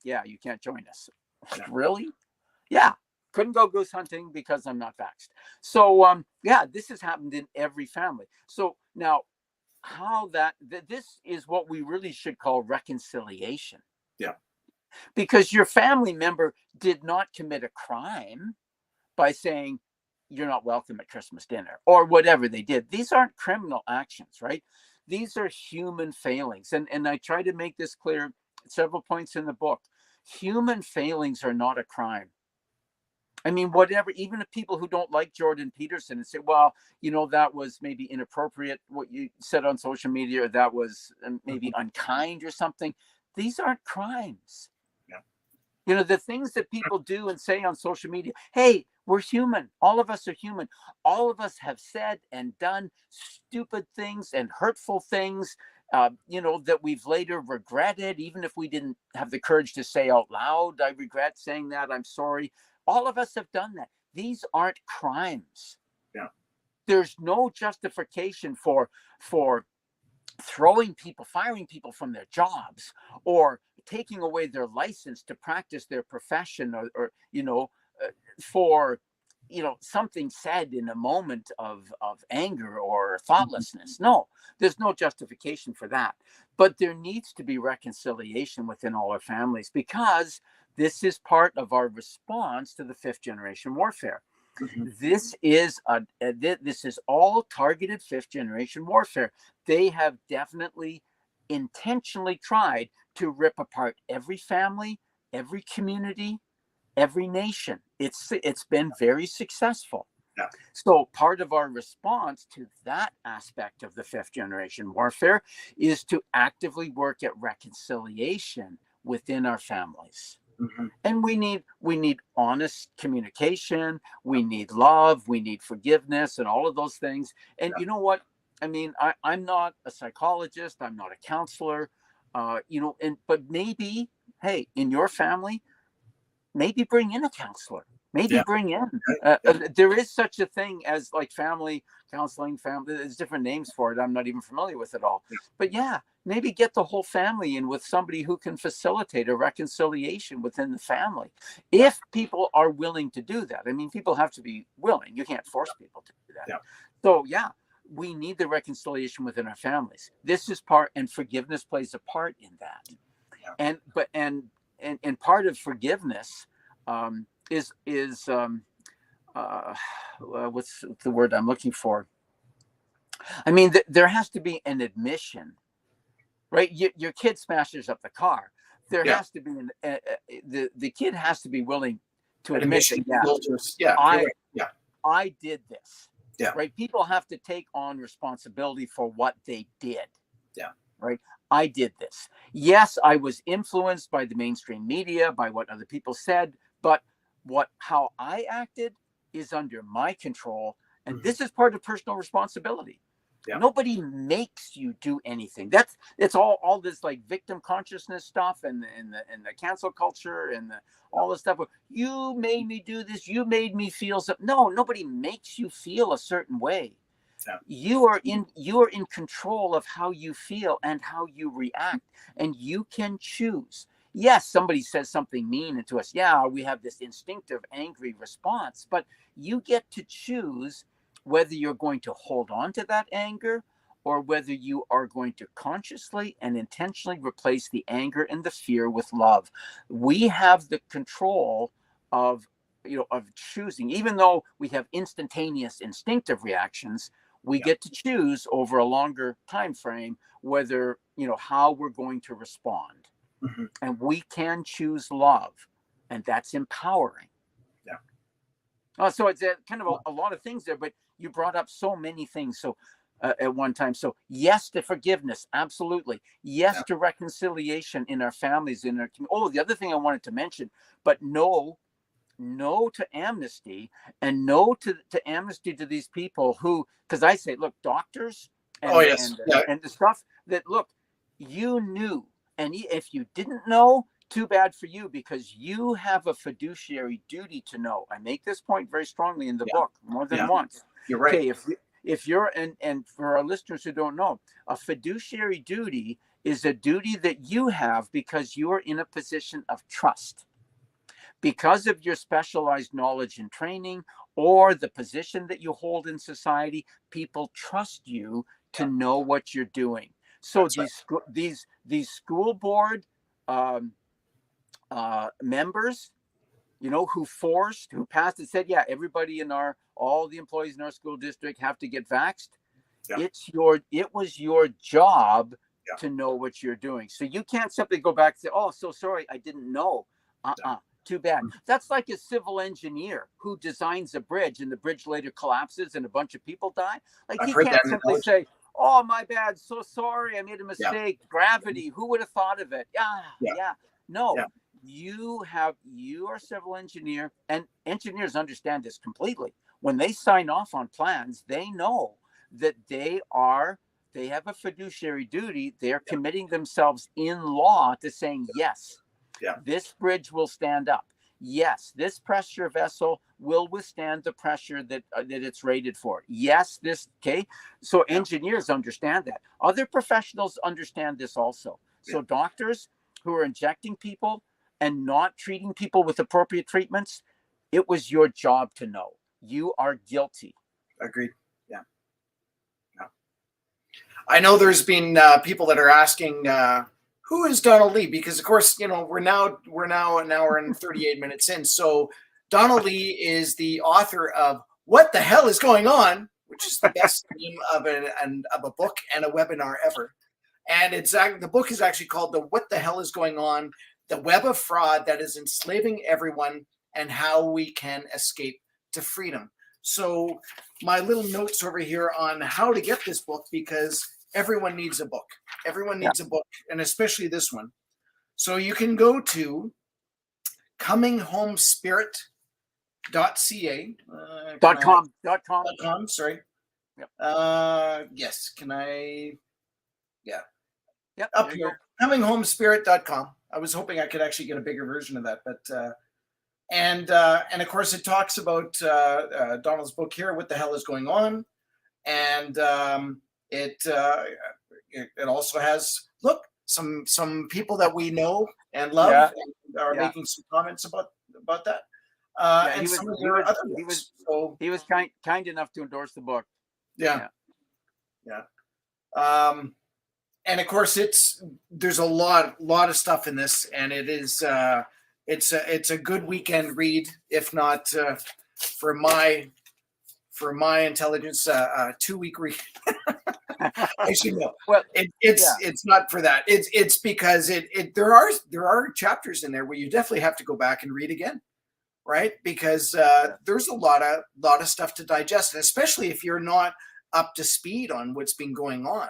you can't join us. Yeah. Really? Yeah. Couldn't go goose hunting because I'm not vaxxed. So, this has happened in every family. So now this is what we really should call reconciliation. Yeah. Because your family member did not commit a crime by saying, you're not welcome at Christmas dinner or whatever they did. These aren't criminal actions, right? These are human failings. And I try to make this clear at several points in the book. Human failings are not a crime. I mean, whatever, even if people who don't like Jordan Peterson and say, well, that was maybe inappropriate, what you said on social media, or that was maybe unkind or something. These aren't crimes. Yeah. The things that people do and say on social media, hey, we're human. All of us are human. All of us have said and done stupid things and hurtful things, that we've later regretted, even if we didn't have the courage to say out loud, I regret saying that, I'm sorry. All of us have done that. These aren't crimes. Yeah. There's no justification for firing people from their jobs, or taking away their license to practice their profession, or for something said in a moment of anger or thoughtlessness. No, there's no justification for that. But there needs to be reconciliation within all our families, because this is part of our response to the fifth generation warfare. Mm-hmm. This is all targeted fifth generation warfare. They have definitely intentionally tried to rip apart every family, every community, every nation. It's been very successful. Yeah. So part of our response to that aspect of the fifth generation warfare is to actively work at reconciliation within our families. Mm-hmm. And we need honest communication. We need love. We need forgiveness, and all of those things. And you know what? I mean, I'm not a psychologist. I'm not a counselor. But maybe, hey, in your family, maybe bring in a counselor. Maybe bring in. There is such a thing as like family counseling. There's different names for it. I'm not even familiar with it all. But maybe get the whole family in with somebody who can facilitate a reconciliation within the family, if people are willing to do that. I mean, people have to be willing. You can't force people to do that. So we need the reconciliation within our families. This is part, and forgiveness plays a part in that. And part of forgiveness is what's the word I'm looking for? I mean, there has to be an admission, right? Your kid smashes up the car. There has to be the kid has to be willing to admit that, I did this. Yeah. Right. People have to take on responsibility for what they did. Yeah. Right. I did this. Yes, I was influenced by the mainstream media, by what other people said, but how I acted is under my control. And this is part of personal responsibility. Yeah. Nobody makes you do anything. It's all this like victim consciousness stuff and the cancel culture and all this stuff. You made me do this. You made me feel something. No, nobody makes you feel a certain way. Yeah. You are in control of how you feel and how you react, and you can choose. Yes, somebody says something mean to us. Yeah, we have this instinctive angry response, but you get to choose whether you're going to hold on to that anger or whether you are going to consciously and intentionally replace the anger and the fear with love. We have the control of choosing. Even though we have instantaneous instinctive reactions, we get to choose over a longer time frame whether, how we're going to respond. Mm-hmm. And we can choose love, and that's empowering. Yeah. So it's kind of a lot of things there, but you brought up so many things. So at one time, so yes to forgiveness, absolutely. Yes to reconciliation in our families, in our community. Oh, the other thing I wanted to mention, but no to amnesty, and no to amnesty to these people who, because I say, look, doctors and the stuff that, look, you knew, and if you didn't know, too bad for you, because you have a fiduciary duty to know. I make this point very strongly in the book more than once. You're right. Okay, if you're, and for our listeners who don't know, a fiduciary duty is a duty that you have because you are in a position of trust. Because of your specialized knowledge and training or the position that you hold in society, people trust you to know what you're doing. So these school board members, who passed and said, yeah, everybody all the employees in our school district have to get vaxxed. It was your job to know what you're doing. So you can't simply go back and say, oh, so sorry, I didn't know. Too bad. That's like a civil engineer who designs a bridge and the bridge later collapses and a bunch of people die. Like, he can't simply say, oh, my bad, so sorry, I made a mistake. Gravity, who would have thought of it? No. You are a civil engineer, and engineers understand this completely. When they sign off on plans, they know that they have a fiduciary duty. They're committing themselves in law to saying, yes, this bridge will stand up. Yes, this pressure vessel will withstand the pressure that it's rated for. Yes, So engineers understand that. Other professionals understand this also. So doctors who are injecting people and not treating people with appropriate treatments, it was your job to know. You are guilty. Agreed. Yeah. I know there's been people that are asking, who is Donald Lee? Because of course, we're now an hour and 38 minutes in. So Donald Lee is the author of What the Hell is Going On, which is the best name of a book and a webinar ever. And the book is actually called What the Hell is Going On: The Web of Fraud That is Enslaving Everyone and How We Can Escape to Freedom. So my little notes over here on how to get this book, because everyone needs a book. Everyone needs a book, and especially this one. So you can go to cominghomespirit.ca. .com, sorry. Yep. Yes, can I? Yeah. Yep. Up here, cominghomespirit.com. I was hoping I could actually get a bigger version of that, but and of course it talks about Donald's book here, What the Hell is Going On, and it also has some people that we know and love and are making some comments about that. He was kind enough to endorse the book. Yeah. And of course, there's a lot of stuff in this, and it is it's a good weekend read, if not for my intelligence, 2-week read. I should know. Well, it's not for that. It's because there are chapters in there where you definitely have to go back and read again, right? Because there's a lot of stuff to digest, and especially if you're not up to speed on what's been going on.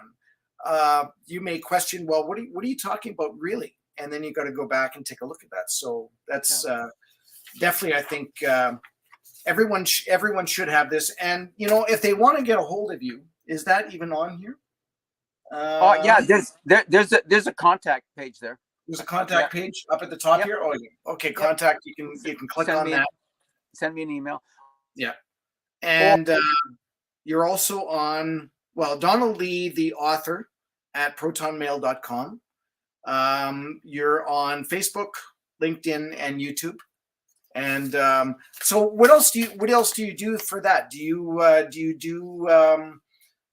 You may question, well, what are you talking about, really? And then you got to go back and take a look at that. So that's definitely, I think, everyone should have this. And if they want to get a hold of you, Is that even on here? Oh yeah, there's a contact page there. There's a contact page up at the top here. Oh, yeah. Okay, contact. You can click on that. Send me an email. Yeah, and you're also on, well, Donald Lee, the author, at protonmail.com. You're on Facebook, LinkedIn, and YouTube. And so, what else do you do for that? Do you do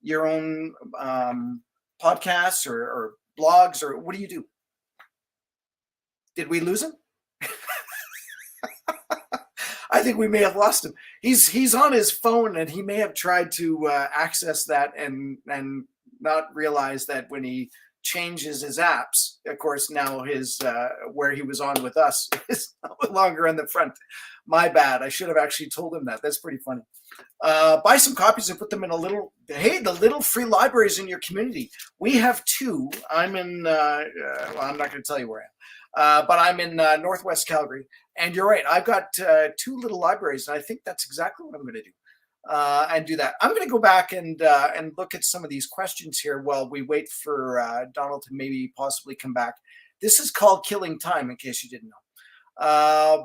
your own podcasts or blogs, or what do you do? Did we lose him? I think we may have lost him. He's on his phone, and he may have tried to access that and not realize that when he changes his apps, of course, now his where he was on with us is no longer on the front. My bad. I should have actually told him that. That's pretty funny. Buy some copies and put them in the little free libraries in your community. We have two. I'm in, well, I'm not going to tell you where I am, but I'm in Northwest Calgary. And you're right. I've got two little libraries, and I think that's exactly what I'm going to do. And do that. I'm going to go back and look at some of these questions here while we wait for Donald to maybe possibly come back. This is called Killing Time, in case you didn't know.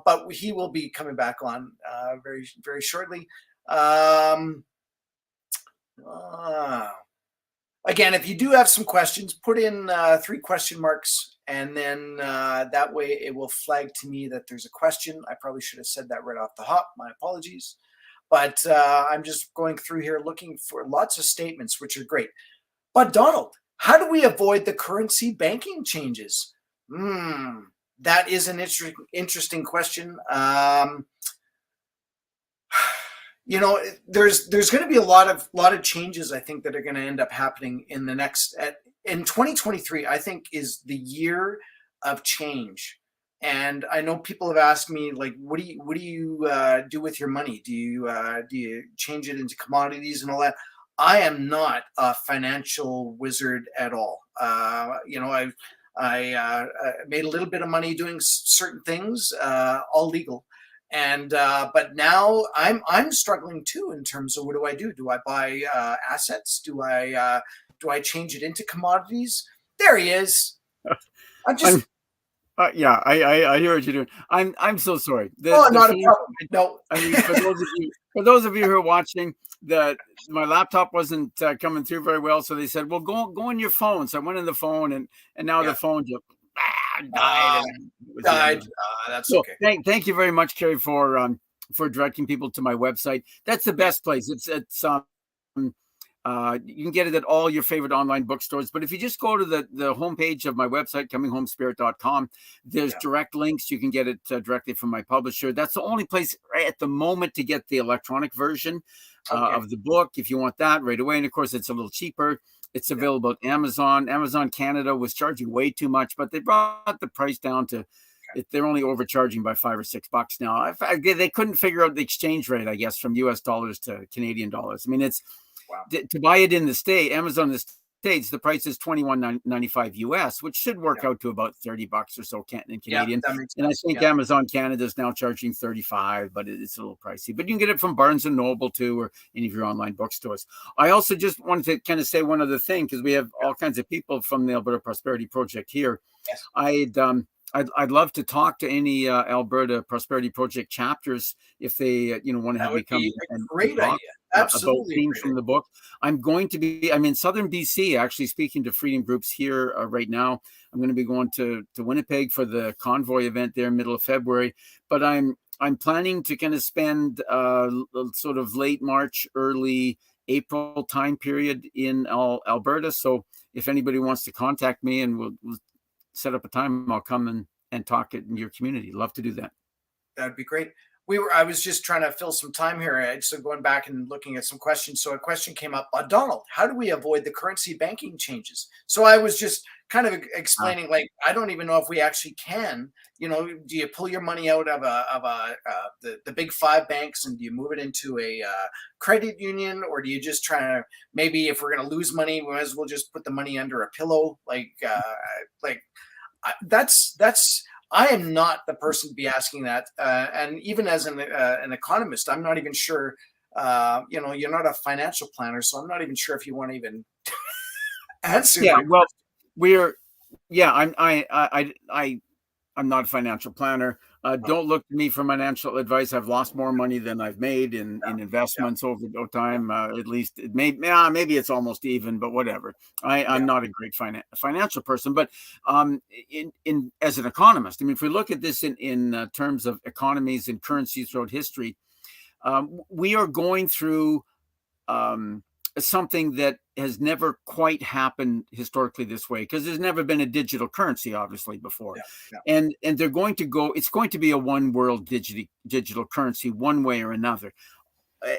But he will be coming back on very, very shortly. Again, if you do have some questions, put in 3 question marks, and then that way it will flag to me that there's a question. I probably should have said that right off the hop. My apologies. But I'm just going through here looking for lots of statements, which are great. But Donald, how do we avoid the currency banking changes? That is an interesting question. You know, there's going to be a lot of changes, I think, that are going to end up happening in the next in 2023. I think is the year of change. And I know people have asked me, like, what do you do with your money? Do you change it into commodities and all that? I am not a financial wizard at all. You know, I made a little bit of money doing certain things, all legal, and but now I'm struggling too in terms of what do I do? Do I buy assets? Do I change it into commodities? There he is. I'm just. Yeah, I hear what you're doing. I'm so sorry. Not a problem. No. I mean, for those of you who are watching, my laptop wasn't coming through very well, so they said, "Well, go on your phone." So I went on the phone, and now the phone just died. That's so okay. Thank you very much, Kerry, for directing people to my website. That's the best place. It's you can get it at all your favorite online bookstores. But if you just go to the homepage of my website, cominghomespirit.com, there's direct links. You can get it directly from my publisher. That's the only place right at the moment to get the electronic version of the book. If you want that right away. And of course, it's a little cheaper. It's available at Amazon. Amazon Canada was charging way too much, but they brought the price down to they're only overcharging by $5 or $6 now. They couldn't figure out the exchange rate, I guess, from US dollars to Canadian dollars. I mean, it's to buy it in the state, Amazon in the States, the price is $21.95 US, which should work out to about $30 or so in Canadian. And I think Amazon Canada is now charging $35, but it's a little pricey. But you can get it from Barnes and Noble too, or any of your online bookstores. I also just wanted to kind of say one other thing, because we have all kinds of people from the Alberta Prosperity Project here. Yes. I'd love to talk to any Alberta Prosperity Project chapters if they want to have me come and great talk idea. Absolutely about themes from the book. I'm in southern BC, actually speaking to freedom groups here right now. I'm going to be going to Winnipeg for the convoy event there middle of February, but I'm planning to kind of spend sort of late March, early April time period in Alberta. So if anybody wants to contact me, and we'll set up a time, I'll come and talk in your community. Love to do that. That'd be great. I was just trying to fill some time here. So going back and looking at some questions. So a question came up, Donald, how do we avoid the currency banking changes? So I was just kind of explaining, like, I don't even know if we actually can, do you pull your money out of the big 5 banks, and do you move it into a credit union, or do you just try to, maybe if we're going to lose money, we might as well just put the money under a pillow? I am not the person to be asking that. And even as an economist, I'm not even sure You're not a financial planner, so I'm not even sure if you want to even answer. Yeah, well, I'm not a financial planner. Don't look to me for financial advice. I've lost more money than I've made in investments over time. At least maybe it's almost even, but whatever. I'm not a great financial person, but in as an economist, I mean, if we look at this in terms of economies and currencies throughout history, we are going through something that has never quite happened historically this way, because there's never been a digital currency obviously before. And they're going to go, it's going to be a one world digital currency one way or another.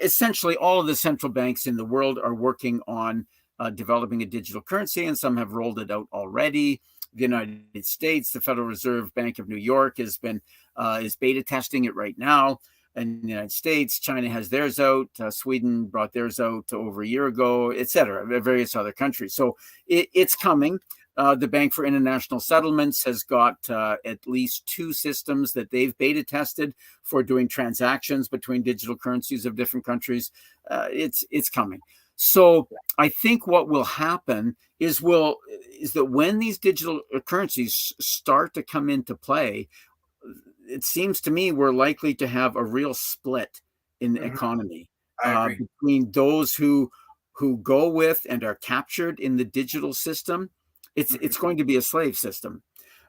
Essentially all of the central banks in the world are working on developing a digital currency, and some have rolled it out already. The United States, the Federal Reserve Bank of New York is beta testing it right now. In the United States, China has theirs out. Sweden brought theirs out over a year ago, et cetera, various other countries. So it's coming. The Bank for International Settlements has got at least 2 systems that they've beta tested for doing transactions between digital currencies of different countries. It's coming. So I think what will happen is that when these digital currencies start to come into play, it seems to me we're likely to have a real split in the economy between those who go with and are captured in the digital system. It's going to be a slave system.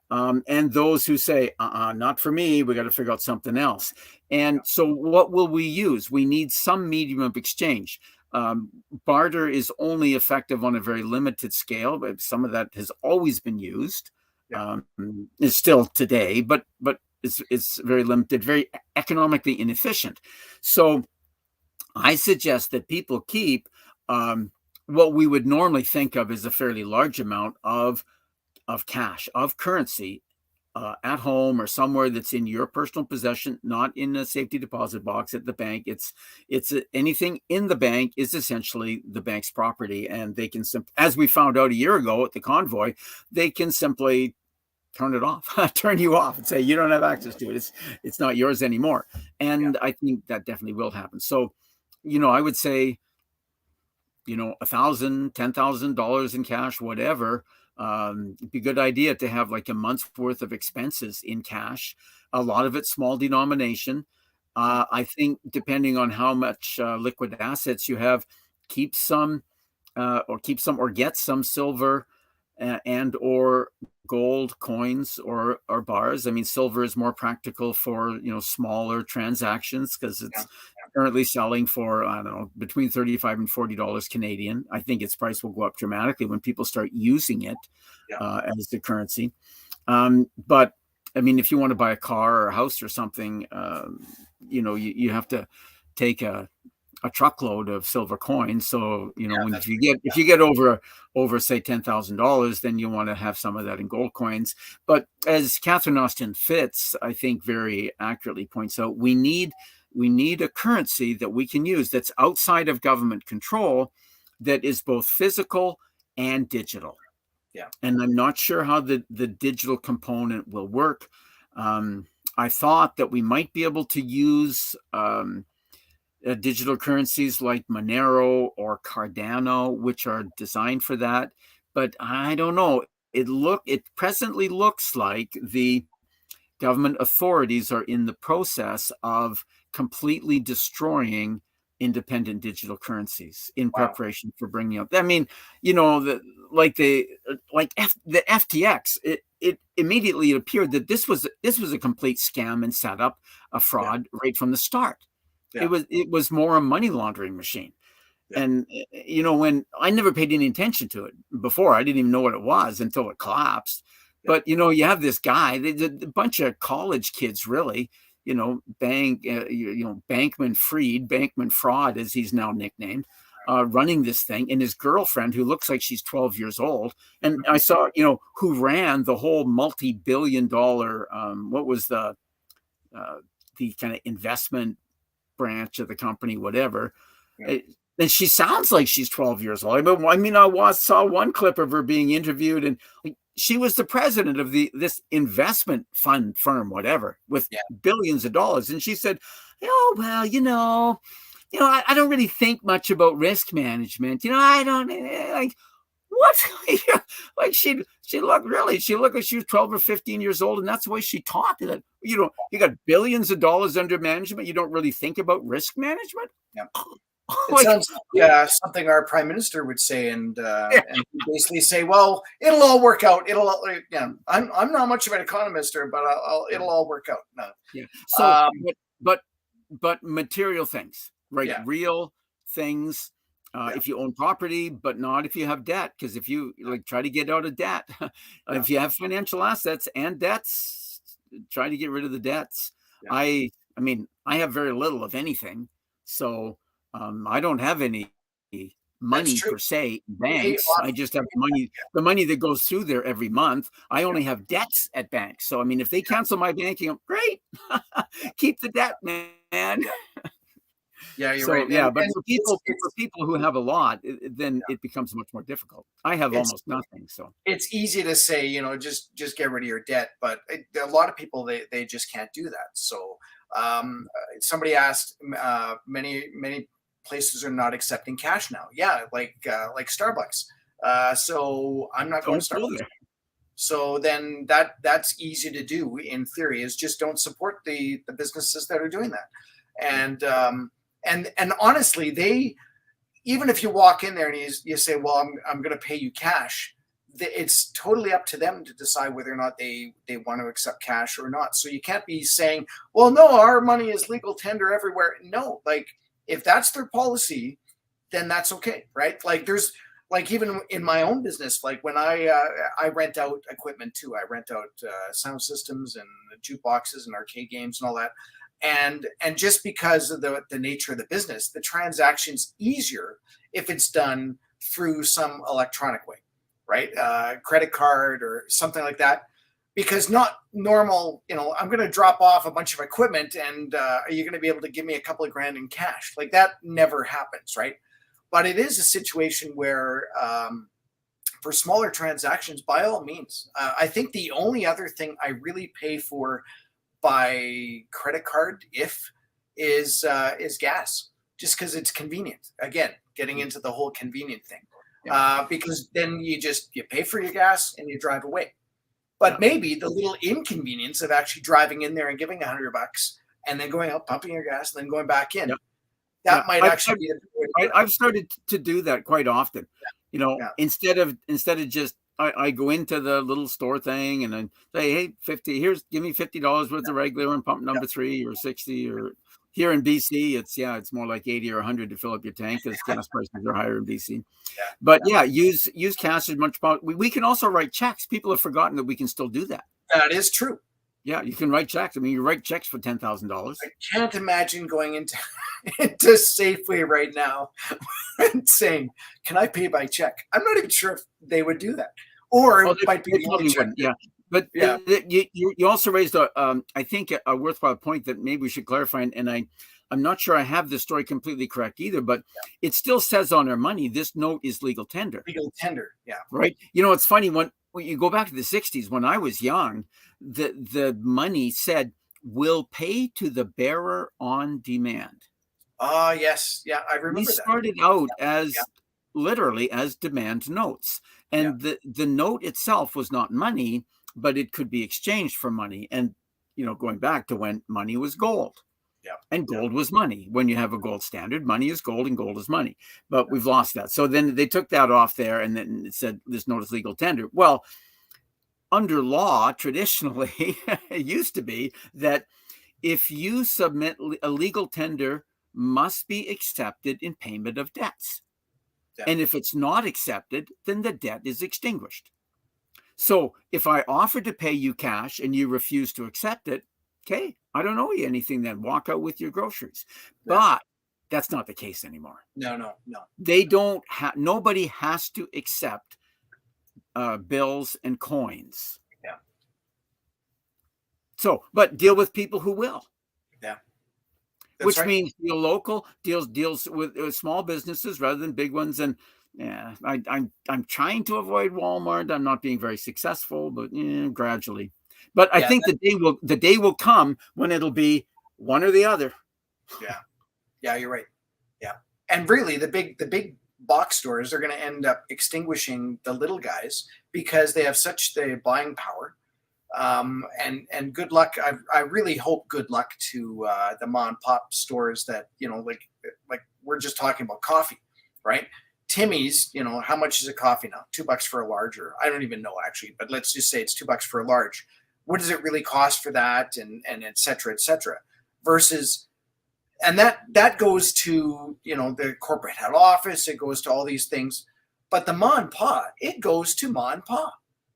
And those who say, not for me, we got to figure out something else. And so what will we use? We need some medium of exchange. Barter is only effective on a very limited scale, but some of that has always been used. It's still today, but it's very limited, very economically inefficient. So I suggest that people keep what we would normally think of as a fairly large amount of cash, of currency at home or somewhere that's in your personal possession, not in a safety deposit box at the bank. It's anything in the bank is essentially the bank's property, and they can as we found out a year ago at the convoy, they can simply turn it off, turn you off and say, you don't have access to it. It's not yours anymore. And I think that definitely will happen. So, I would say, $1,000, $10,000 in cash, whatever. It'd be a good idea to have like a month's worth of expenses in cash. A lot of it small denomination. I think depending on how much liquid assets you have, get some silver and or gold coins or bars. I mean, silver is more practical for smaller transactions because it's currently selling for, I don't know, between $35 and $40 Canadian. I think its price will go up dramatically when people start using it as the currency. But I mean, if you want to buy a car or a house or something, you have to take a truckload of silver coins. So, if you get over say $10,000, then you want to have some of that in gold coins. But as Catherine Austin Fitts, I think very accurately points out, we need a currency that we can use that's outside of government control, that is both physical and digital. And I'm not sure how the digital component will work. I thought that we might be able to use digital currencies like Monero or Cardano, which are designed for that. But I don't know. It presently looks like the government authorities are in the process of completely destroying independent digital currencies in preparation for bringing up. I mean, the FTX. It immediately appeared that this was a complete scam and setup, a fraud right from the start. It was more a money laundering machine. And, when I never paid any attention to it before, I didn't even know what it was until it collapsed. But, you have this guy, a bunch of college kids, really, Bankman Fraud, as he's now nicknamed, running this thing, and his girlfriend, who looks like she's 12 years old. And I saw, who ran the whole multi-billion-dollar, what was the kind of investment branch of the company, whatever. And she sounds like she's 12 years old. I mean, I saw one clip of her being interviewed, and she was the president of this investment fund firm, whatever, with billions of dollars. And she said, oh, well, I don't really think much about risk management. I don't like what like she looked like she was 12 or 15 years old, and that's the way she talked. That you got billions of dollars under management. You don't really think about risk management. Yeah. It sounds like something our prime minister would say, and basically say, "Well, it'll all work out. I'm not much of an economist, but it'll all work out." No. Yeah. So, but material things, right? Yeah. Real things. If you own property, but not if you have debt, because if you try to get out of debt, if you have financial assets and debts, try to get rid of the debts. Yeah. I mean, I have very little of anything, so I don't have any money per se in banks. I just have the money that goes through there every month. I only have debts at banks. So I mean, if they cancel my banking, I'm great. Keep the debt, man. Yeah, you're right. Yeah, but for people who have a lot, then it becomes much more difficult. I have almost nothing, so it's easy to say, just get rid of your debt, but a lot of people they just can't do that. So somebody asked, many places are not accepting cash now. Yeah, like Starbucks. So I'm not going to Starbucks. So then that's easy to do in theory, is just don't support the businesses that are doing that. And honestly, even if you walk in there and you say, well, I'm going to pay you cash, it's totally up to them to decide whether or not they want to accept cash or not. So you can't be saying, well, no, our money is legal tender everywhere. No, if that's their policy, then that's okay, right? There's even in my own business, when I rent out equipment too. I rent out sound systems and jukeboxes and arcade games and all that. And just because of the nature of the business, the transaction's easier if it's done through some electronic way, right? Credit card or something like that. Because not normal, I'm going to drop off a bunch of equipment and are you going to be able to give me a couple of grand in cash? That never happens, right? But it is a situation where for smaller transactions, by all means, I think the only other thing I really pay for by credit card is gas, just because it's convenient. Again, getting into the whole convenient thing, because then you pay for your gas and you drive away. But maybe the little inconvenience of actually driving in there and giving $100 and then going out, pumping your gas, and then going back in, that might actually be. I've started to do that quite often. Instead of just I go into the little store thing and then say, hey, give me $50 worth of regular and pump number 3 or 60, or here in BC, it's more like 80 or 100 to fill up your tank because gas prices are higher in BC. But use cash as much. We can also write checks. People have forgotten that we can still do that. That is true. Yeah, you can write checks. I mean, you write checks for $10,000. I can't imagine going into Safeway right now and saying, "Can I pay by check?" I'm not even sure if they would do that, or it might be wouldn't. Yeah, but you also raised I think a worthwhile point that maybe we should clarify, and I'm not sure I have the story completely correct either, but it still says on our money this note is legal tender. Legal tender, yeah. Right. It's funny when you go back to the 60s when I was young, the money said will pay to the bearer on demand. Yes. Yeah, I remember that. We started out as literally as demand notes. And the note itself was not money, but it could be exchanged for money. And, going back to when money was gold. Yeah. And gold was money. When you have a gold standard, money is gold and gold is money. But we've lost that. So then they took that off there and then it said this note is legal tender. Well, under law, traditionally, it used to be that if you submit a legal tender must be accepted in payment of debts. Yeah. And if it's not accepted, then the debt is extinguished. So if I offer to pay you cash and you refuse to accept it, okay, I don't owe you anything then. Walk out with your groceries. Yeah. But that's not the case anymore. No. They don't nobody has to accept bills and coins. Yeah. So, but deal with people who will. Yeah. Which means deal local, deals with small businesses rather than big ones. And I'm trying to avoid Walmart. I'm not being very successful, but gradually. But I think the day will come when it'll be one or the other. Yeah, you're right. Yeah. And really the big box stores are going to end up extinguishing the little guys because they have such the buying power. And good luck. I really hope good luck to the mom and pop stores that, like we're just talking about coffee, right? Timmy's, how much is a coffee now? $2 for a large, or I don't even know actually, but let's just say it's $2 for a large. What does it really cost for that? And et cetera, versus, and that goes to, the corporate head office. It goes to all these things, but the ma and pa, it goes to ma and pa.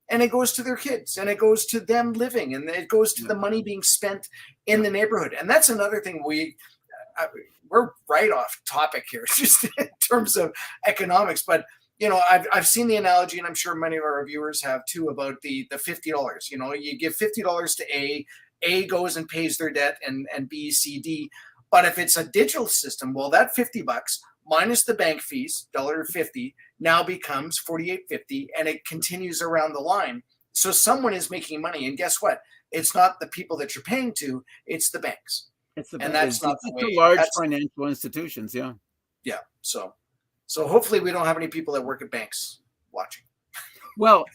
And it goes to their kids, and it goes to them living, and it goes to the money being spent in the neighborhood. And that's another thing we're right off topic here, just in terms of economics. But I've seen the analogy, and I'm sure many of our viewers have too, about the $50. You give $50 to A goes and pays their debt, and B, C, D. But if it's a digital system, well, that $50 minus the bank fees, $1.50, now becomes $48.50, and it continues around the line. So someone is making money, and guess what? It's not the people that you're paying to; it's the banks. It's the and that's not the way. Large financial institutions, yeah. Yeah. So hopefully we don't have any people that work at banks watching. Well,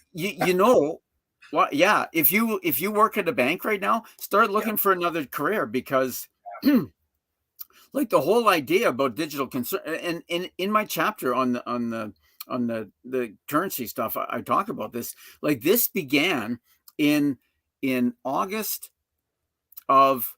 well, yeah. If you work at a bank right now, start looking for another career, because like the whole idea about digital concern, and in my chapter on the currency stuff, I talk about this. Like, this began in August of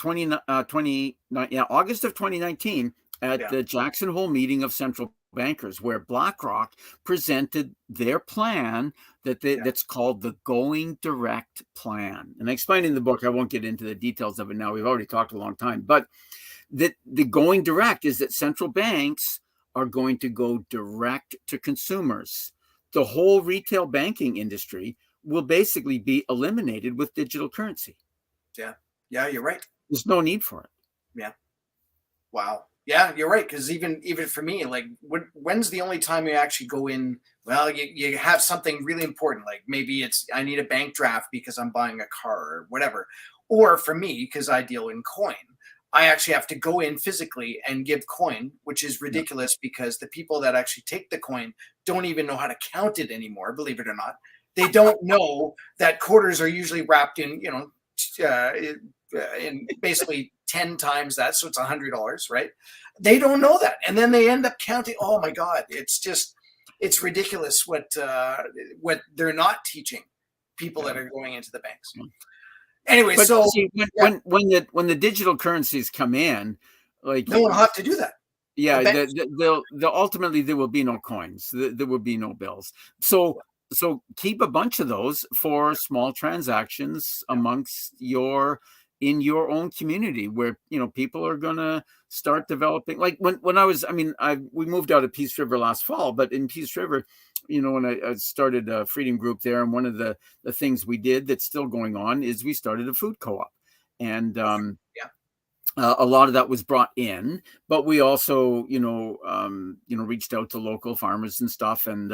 August of 2019 at the Jackson Hole meeting of central bankers, where BlackRock presented their plan that's called the Going Direct plan. And I explained in the book, I won't get into the details of it now. We've already talked a long time, but the Going Direct is that central banks are going to go direct to consumers. The whole retail banking industry will basically be eliminated with digital currency. Yeah, you're right. There's no need for it. Yeah. Wow. Yeah, you're right. Because even for me, like, when's the only time you actually go in? Well, you have something really important, like maybe it's I need a bank draft because I'm buying a car or whatever. Or for me, because I deal in coin, I actually have to go in physically and give coin, which is ridiculous because the people that actually take the coin don't even know how to count it anymore, believe it or not. They don't know that quarters are usually wrapped in, in basically 10 times that. So it's $100, right? They don't know that. And then they end up counting. Oh my God. It's ridiculous what they're not teaching people that are going into the banks. Anyway, but so see, when the digital currencies come in, like, no one will have to do that. Yeah, they'll ultimately there will be no coins. There will be no bills. So keep a bunch of those for small transactions amongst in your own community, where people are gonna start developing. Like when we moved out of Peace River last fall, but in Peace River, when I started a freedom group there, and one of the things we did that's still going on is we started a food co-op, and a lot of that was brought in, but we also, reached out to local farmers and stuff. And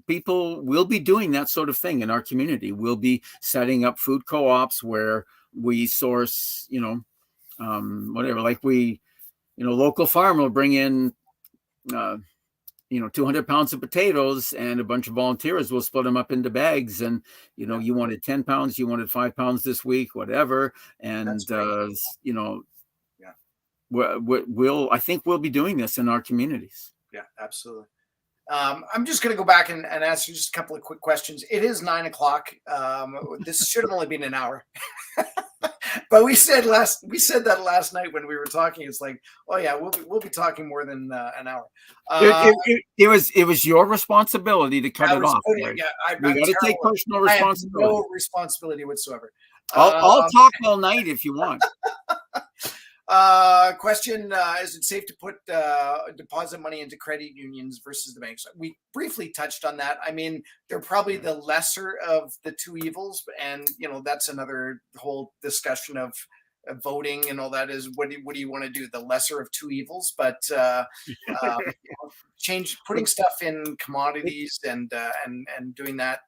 people will be doing that sort of thing in our community. We'll be setting up food co-ops where we source, whatever, like local farm will bring in, 200 pounds of potatoes, and a bunch of volunteers will split them up into bags. And, you wanted 10 pounds, you wanted 5 pounds this week, whatever. And, I think we'll be doing this in our communities. Yeah, absolutely. I'm just going to go back and answer just a couple of quick questions. It is 9:00. This should have only been an hour. But we said that last night when we were talking. It's like, oh yeah, we'll be talking more than an hour. It was your responsibility to cut it off. We got to take personal responsibility. I have no responsibility whatsoever. I'll talk all night if you want. Question: is it safe to put deposit money into credit unions versus the banks? We briefly touched on that. I mean, they're probably the lesser of the two evils, and that's another whole discussion of voting and all that. Is what do you want to do? The lesser of two evils, but putting stuff in commodities and doing that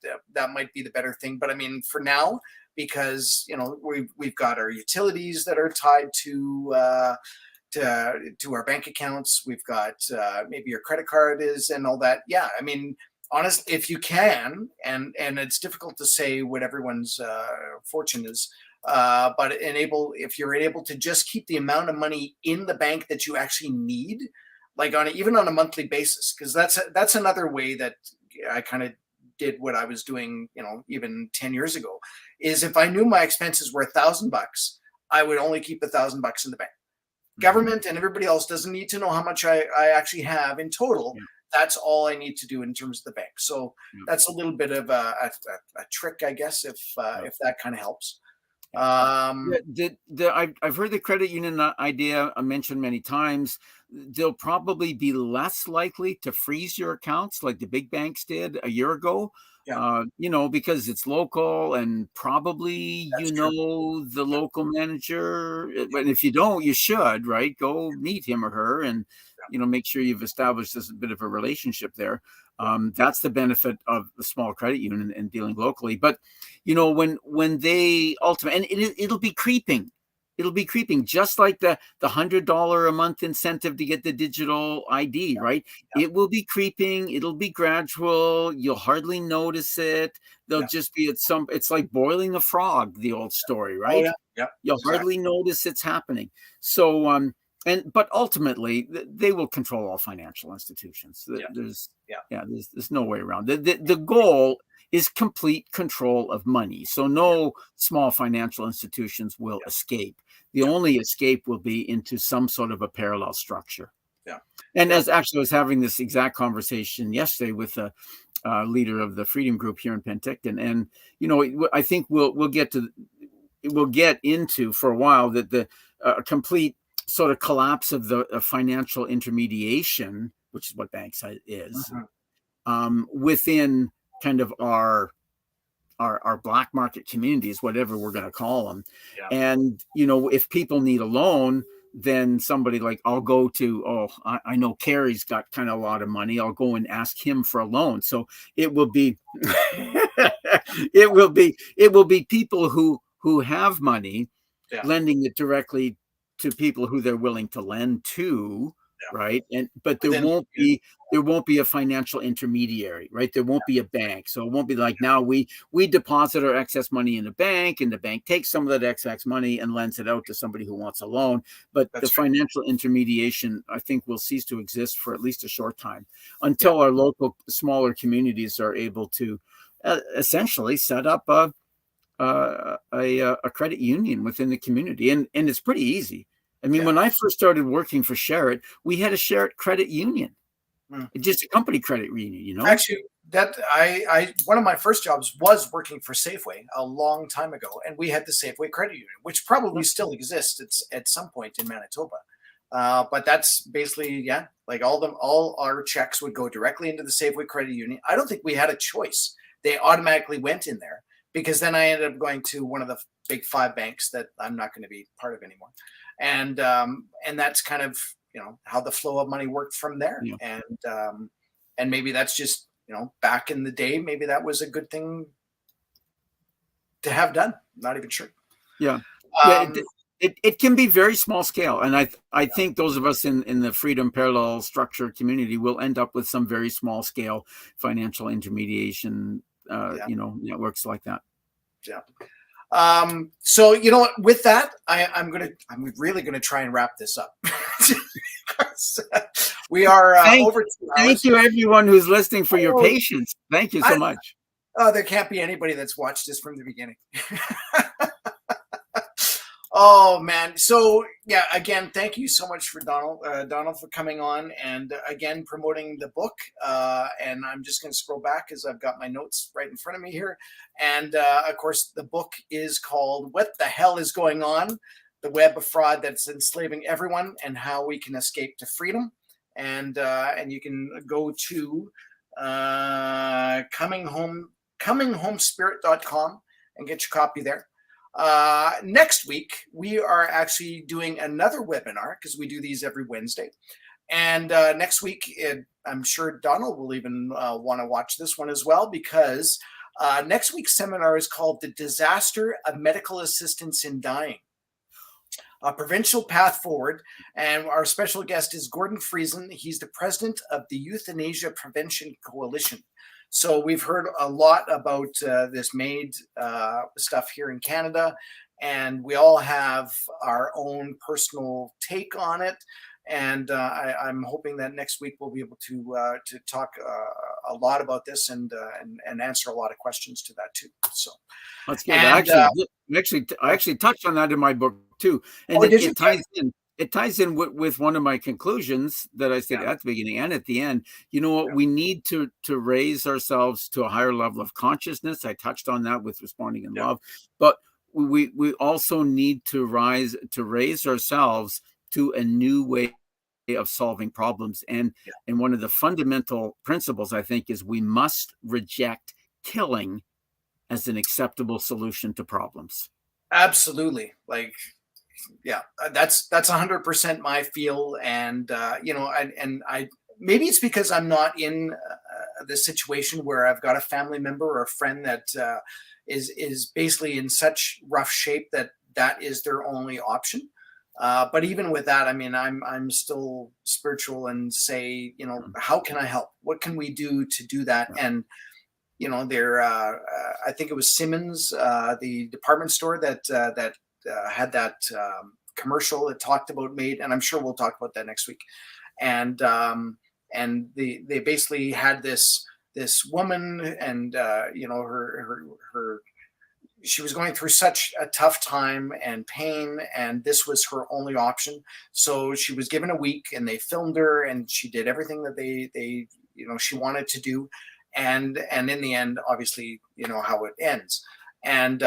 might be the better thing. But I mean, for now, because we've got our utilities that are tied to to our bank accounts. We've got maybe your credit card is and all that. Yeah, I mean, honestly, if you can, and it's difficult to say what everyone's fortune is, but if you're able to just keep the amount of money in the bank that you actually need, like even on a monthly basis, because that's another way that I kind of did what I was doing, even 10 years ago, is if I knew my expenses were $1,000, I would only keep $1,000 in the bank. Government and everybody else doesn't need to know how much I actually have in total. Yeah. That's all I need to do in terms of the bank. So that's a little bit of a trick, I guess, if that kind of helps. I've heard the credit union idea mentioned many times. They'll probably be less likely to freeze your accounts like the big banks did a year ago. Yeah. Because it's local and probably the local manager. But if you don't, you should, right? Go meet him or her and make sure you've established this bit of a relationship there. That's the benefit of the small credit union and dealing locally. But when they ultimately, and it'll be creeping. It'll be creeping, just like the $100 a month incentive to get the digital ID, right? Yeah. It will be creeping. It'll be gradual. You'll hardly notice it. They'll just be it's like boiling a frog, the old story, right? Oh, yeah. You'll hardly notice it's happening. So, but ultimately, they will control all financial institutions. There's no way around. The goal is complete control of money. So no small financial institutions will escape. The only escape will be into some sort of a parallel structure. Yeah. And as actually I was having this exact conversation yesterday with a leader of the Freedom Group here in Penticton, and I think we'll get into for a while that the complete sort of collapse of the financial intermediation, which is what banks is, within kind of our black market communities, whatever we're going to call them. Yeah. And, if people need a loan, then somebody like, I'll go to, I know Carrie's got kind of a lot of money. I'll go and ask him for a loan. So it will be, it will be people who have money lending it directly to people who they're willing to lend to. Yeah. Right. But there won't be a financial intermediary, right? There won't be a bank. So it won't be like now we deposit our excess money in a bank and the bank takes some of that excess money and lends it out to somebody who wants a loan. But the financial intermediation, I think, will cease to exist for at least a short time until our local smaller communities are able to essentially set up a credit union within the community. And it's pretty easy. I mean, when I first started working for Sherritt, we had a Sherritt credit union, just a company credit union, Actually, one of my first jobs was working for Safeway a long time ago, and we had the Safeway credit union, which probably still exists at some point in Manitoba. But that's basically, like all our checks would go directly into the Safeway credit union. I don't think we had a choice. They automatically went in there, because then I ended up going to one of the big 5 banks that I'm not going to be part of anymore. And that's kind of, how the flow of money worked from there. Yeah. And maybe that's just, back in the day, maybe that was a good thing to have done. Not even sure. Yeah. It can be very small scale. And I think those of us in the freedom parallel structure community will end up with some very small scale financial intermediation, networks like that. Yeah. So with that, I'm really gonna try and wrap this up. We are over 2 hours. Thank you, everyone who's listening, for your patience. Thank you so much. There can't be anybody that's watched this from the beginning. Oh man. So again, thank you so much for Donald for coming on and again promoting the book. And I'm just going to scroll back because I've got my notes right in front of me here. And of course, the book is called "What the Hell is Going On? The Web of Fraud That's Enslaving Everyone and How We Can Escape to Freedom." And you can go to cominghomespirit.com and get your copy there. Next week, we are actually doing another webinar because we do these every Wednesday. And next week, I'm sure Donald will even want to watch this one as well, because next week's seminar is called "The Disaster of Medical Assistance in Dying." A Provincial Path Forward. And our special guest is Gordon Friesen. He's the president of the Euthanasia Prevention Coalition. So we've heard a lot about this MAID stuff here in Canada, and we all have our own personal take on it. And I'm hoping that next week we'll be able to talk a lot about this and answer a lot of questions to that too. So that's good. I actually touched on that in my book too, and it ties in. It ties in with one of my conclusions that I said at the beginning and at the end. You know what? We need to raise ourselves to a higher level of consciousness. I touched on that with responding in love, but we also need to raise ourselves to a new way of solving problems. And one of the fundamental principles, I think, is we must reject killing as an acceptable solution to problems. Absolutely. Like, yeah, that's 100% my feel. And, I maybe it's because I'm not in the situation where I've got a family member or a friend that is basically in such rough shape that is their only option. But even with that, I mean, I'm still spiritual and say, how can I help? What can we do to do that? And, I think it was Simmons, the department store that had that commercial that talked about MAID, and I'm sure we'll talk about that next week. And they basically had this woman, and she was going through such a tough time and pain, and this was her only option. So she was given a week, and they filmed her, and she did everything that they she wanted to do, and in the end, obviously, how it ends. And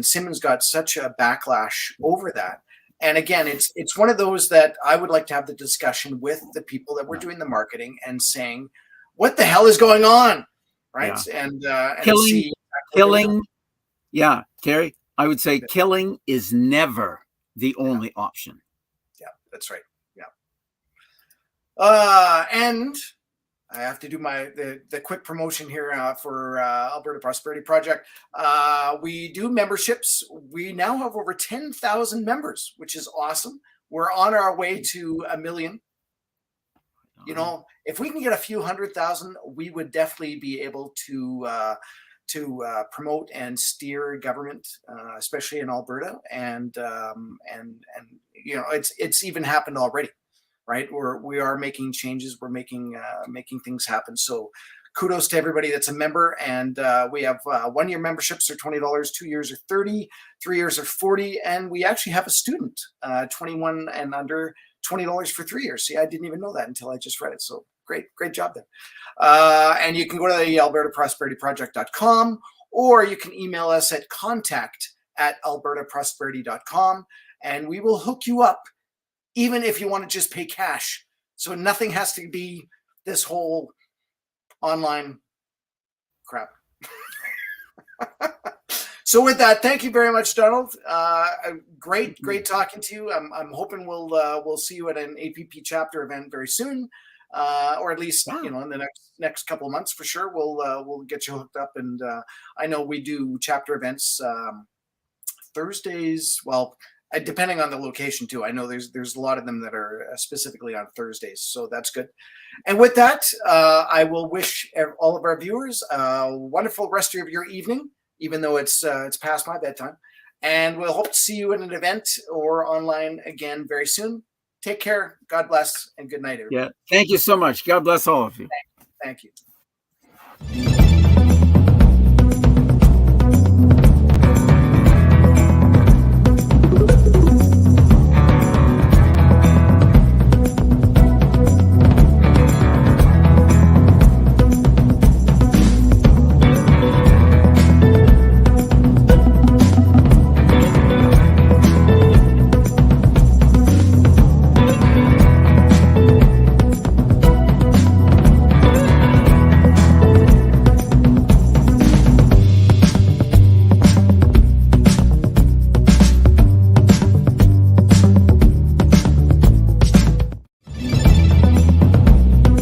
Simmons got such a backlash over that. And again, it's one of those that I would like to have the discussion with the people that were doing the marketing and saying, what the hell is going on, right? Yeah. And killing. Yeah, Terry, I would say killing is never the only option. Yeah, that's right. Yeah. And I have to do the quick promotion here for Alberta Prosperity Project. We do memberships. We now have over 10,000 members, which is awesome. We're on our way to 1 million. If we can get a few 100,000, we would definitely be able to promote and steer government, especially in Alberta, and it's even happened already, right? We are making changes, we're making things happen. So kudos to everybody that's a member, and we have 1 year memberships are $20, 2 years are $30, 3 years are $40, and we actually have a student 21 and under $20 for 3 years. See, I didn't even know that until I just read it. So great job there. And you can go to the albertaprosperityproject.com, or you can email us at contact@albertaprosperity.com, and we will hook you up, even if you want to just pay cash. So nothing has to be this whole online crap. So with that, thank you very much, Donald. Great talking to you. I'm hoping we'll see you at an APP chapter event very soon. Or at least in the next couple of months for sure. We'll get you hooked up, and I know we do chapter events Thursdays. Well, depending on the location too. I know there's a lot of them that are specifically on Thursdays, so that's good. And with that, I will wish all of our viewers a wonderful rest of your evening, even though it's past my bedtime. And we'll hope to see you at an event or online again very soon. Take care. God bless, and good night, everybody. Yeah. Thank you so much. God bless all of you. Thank you.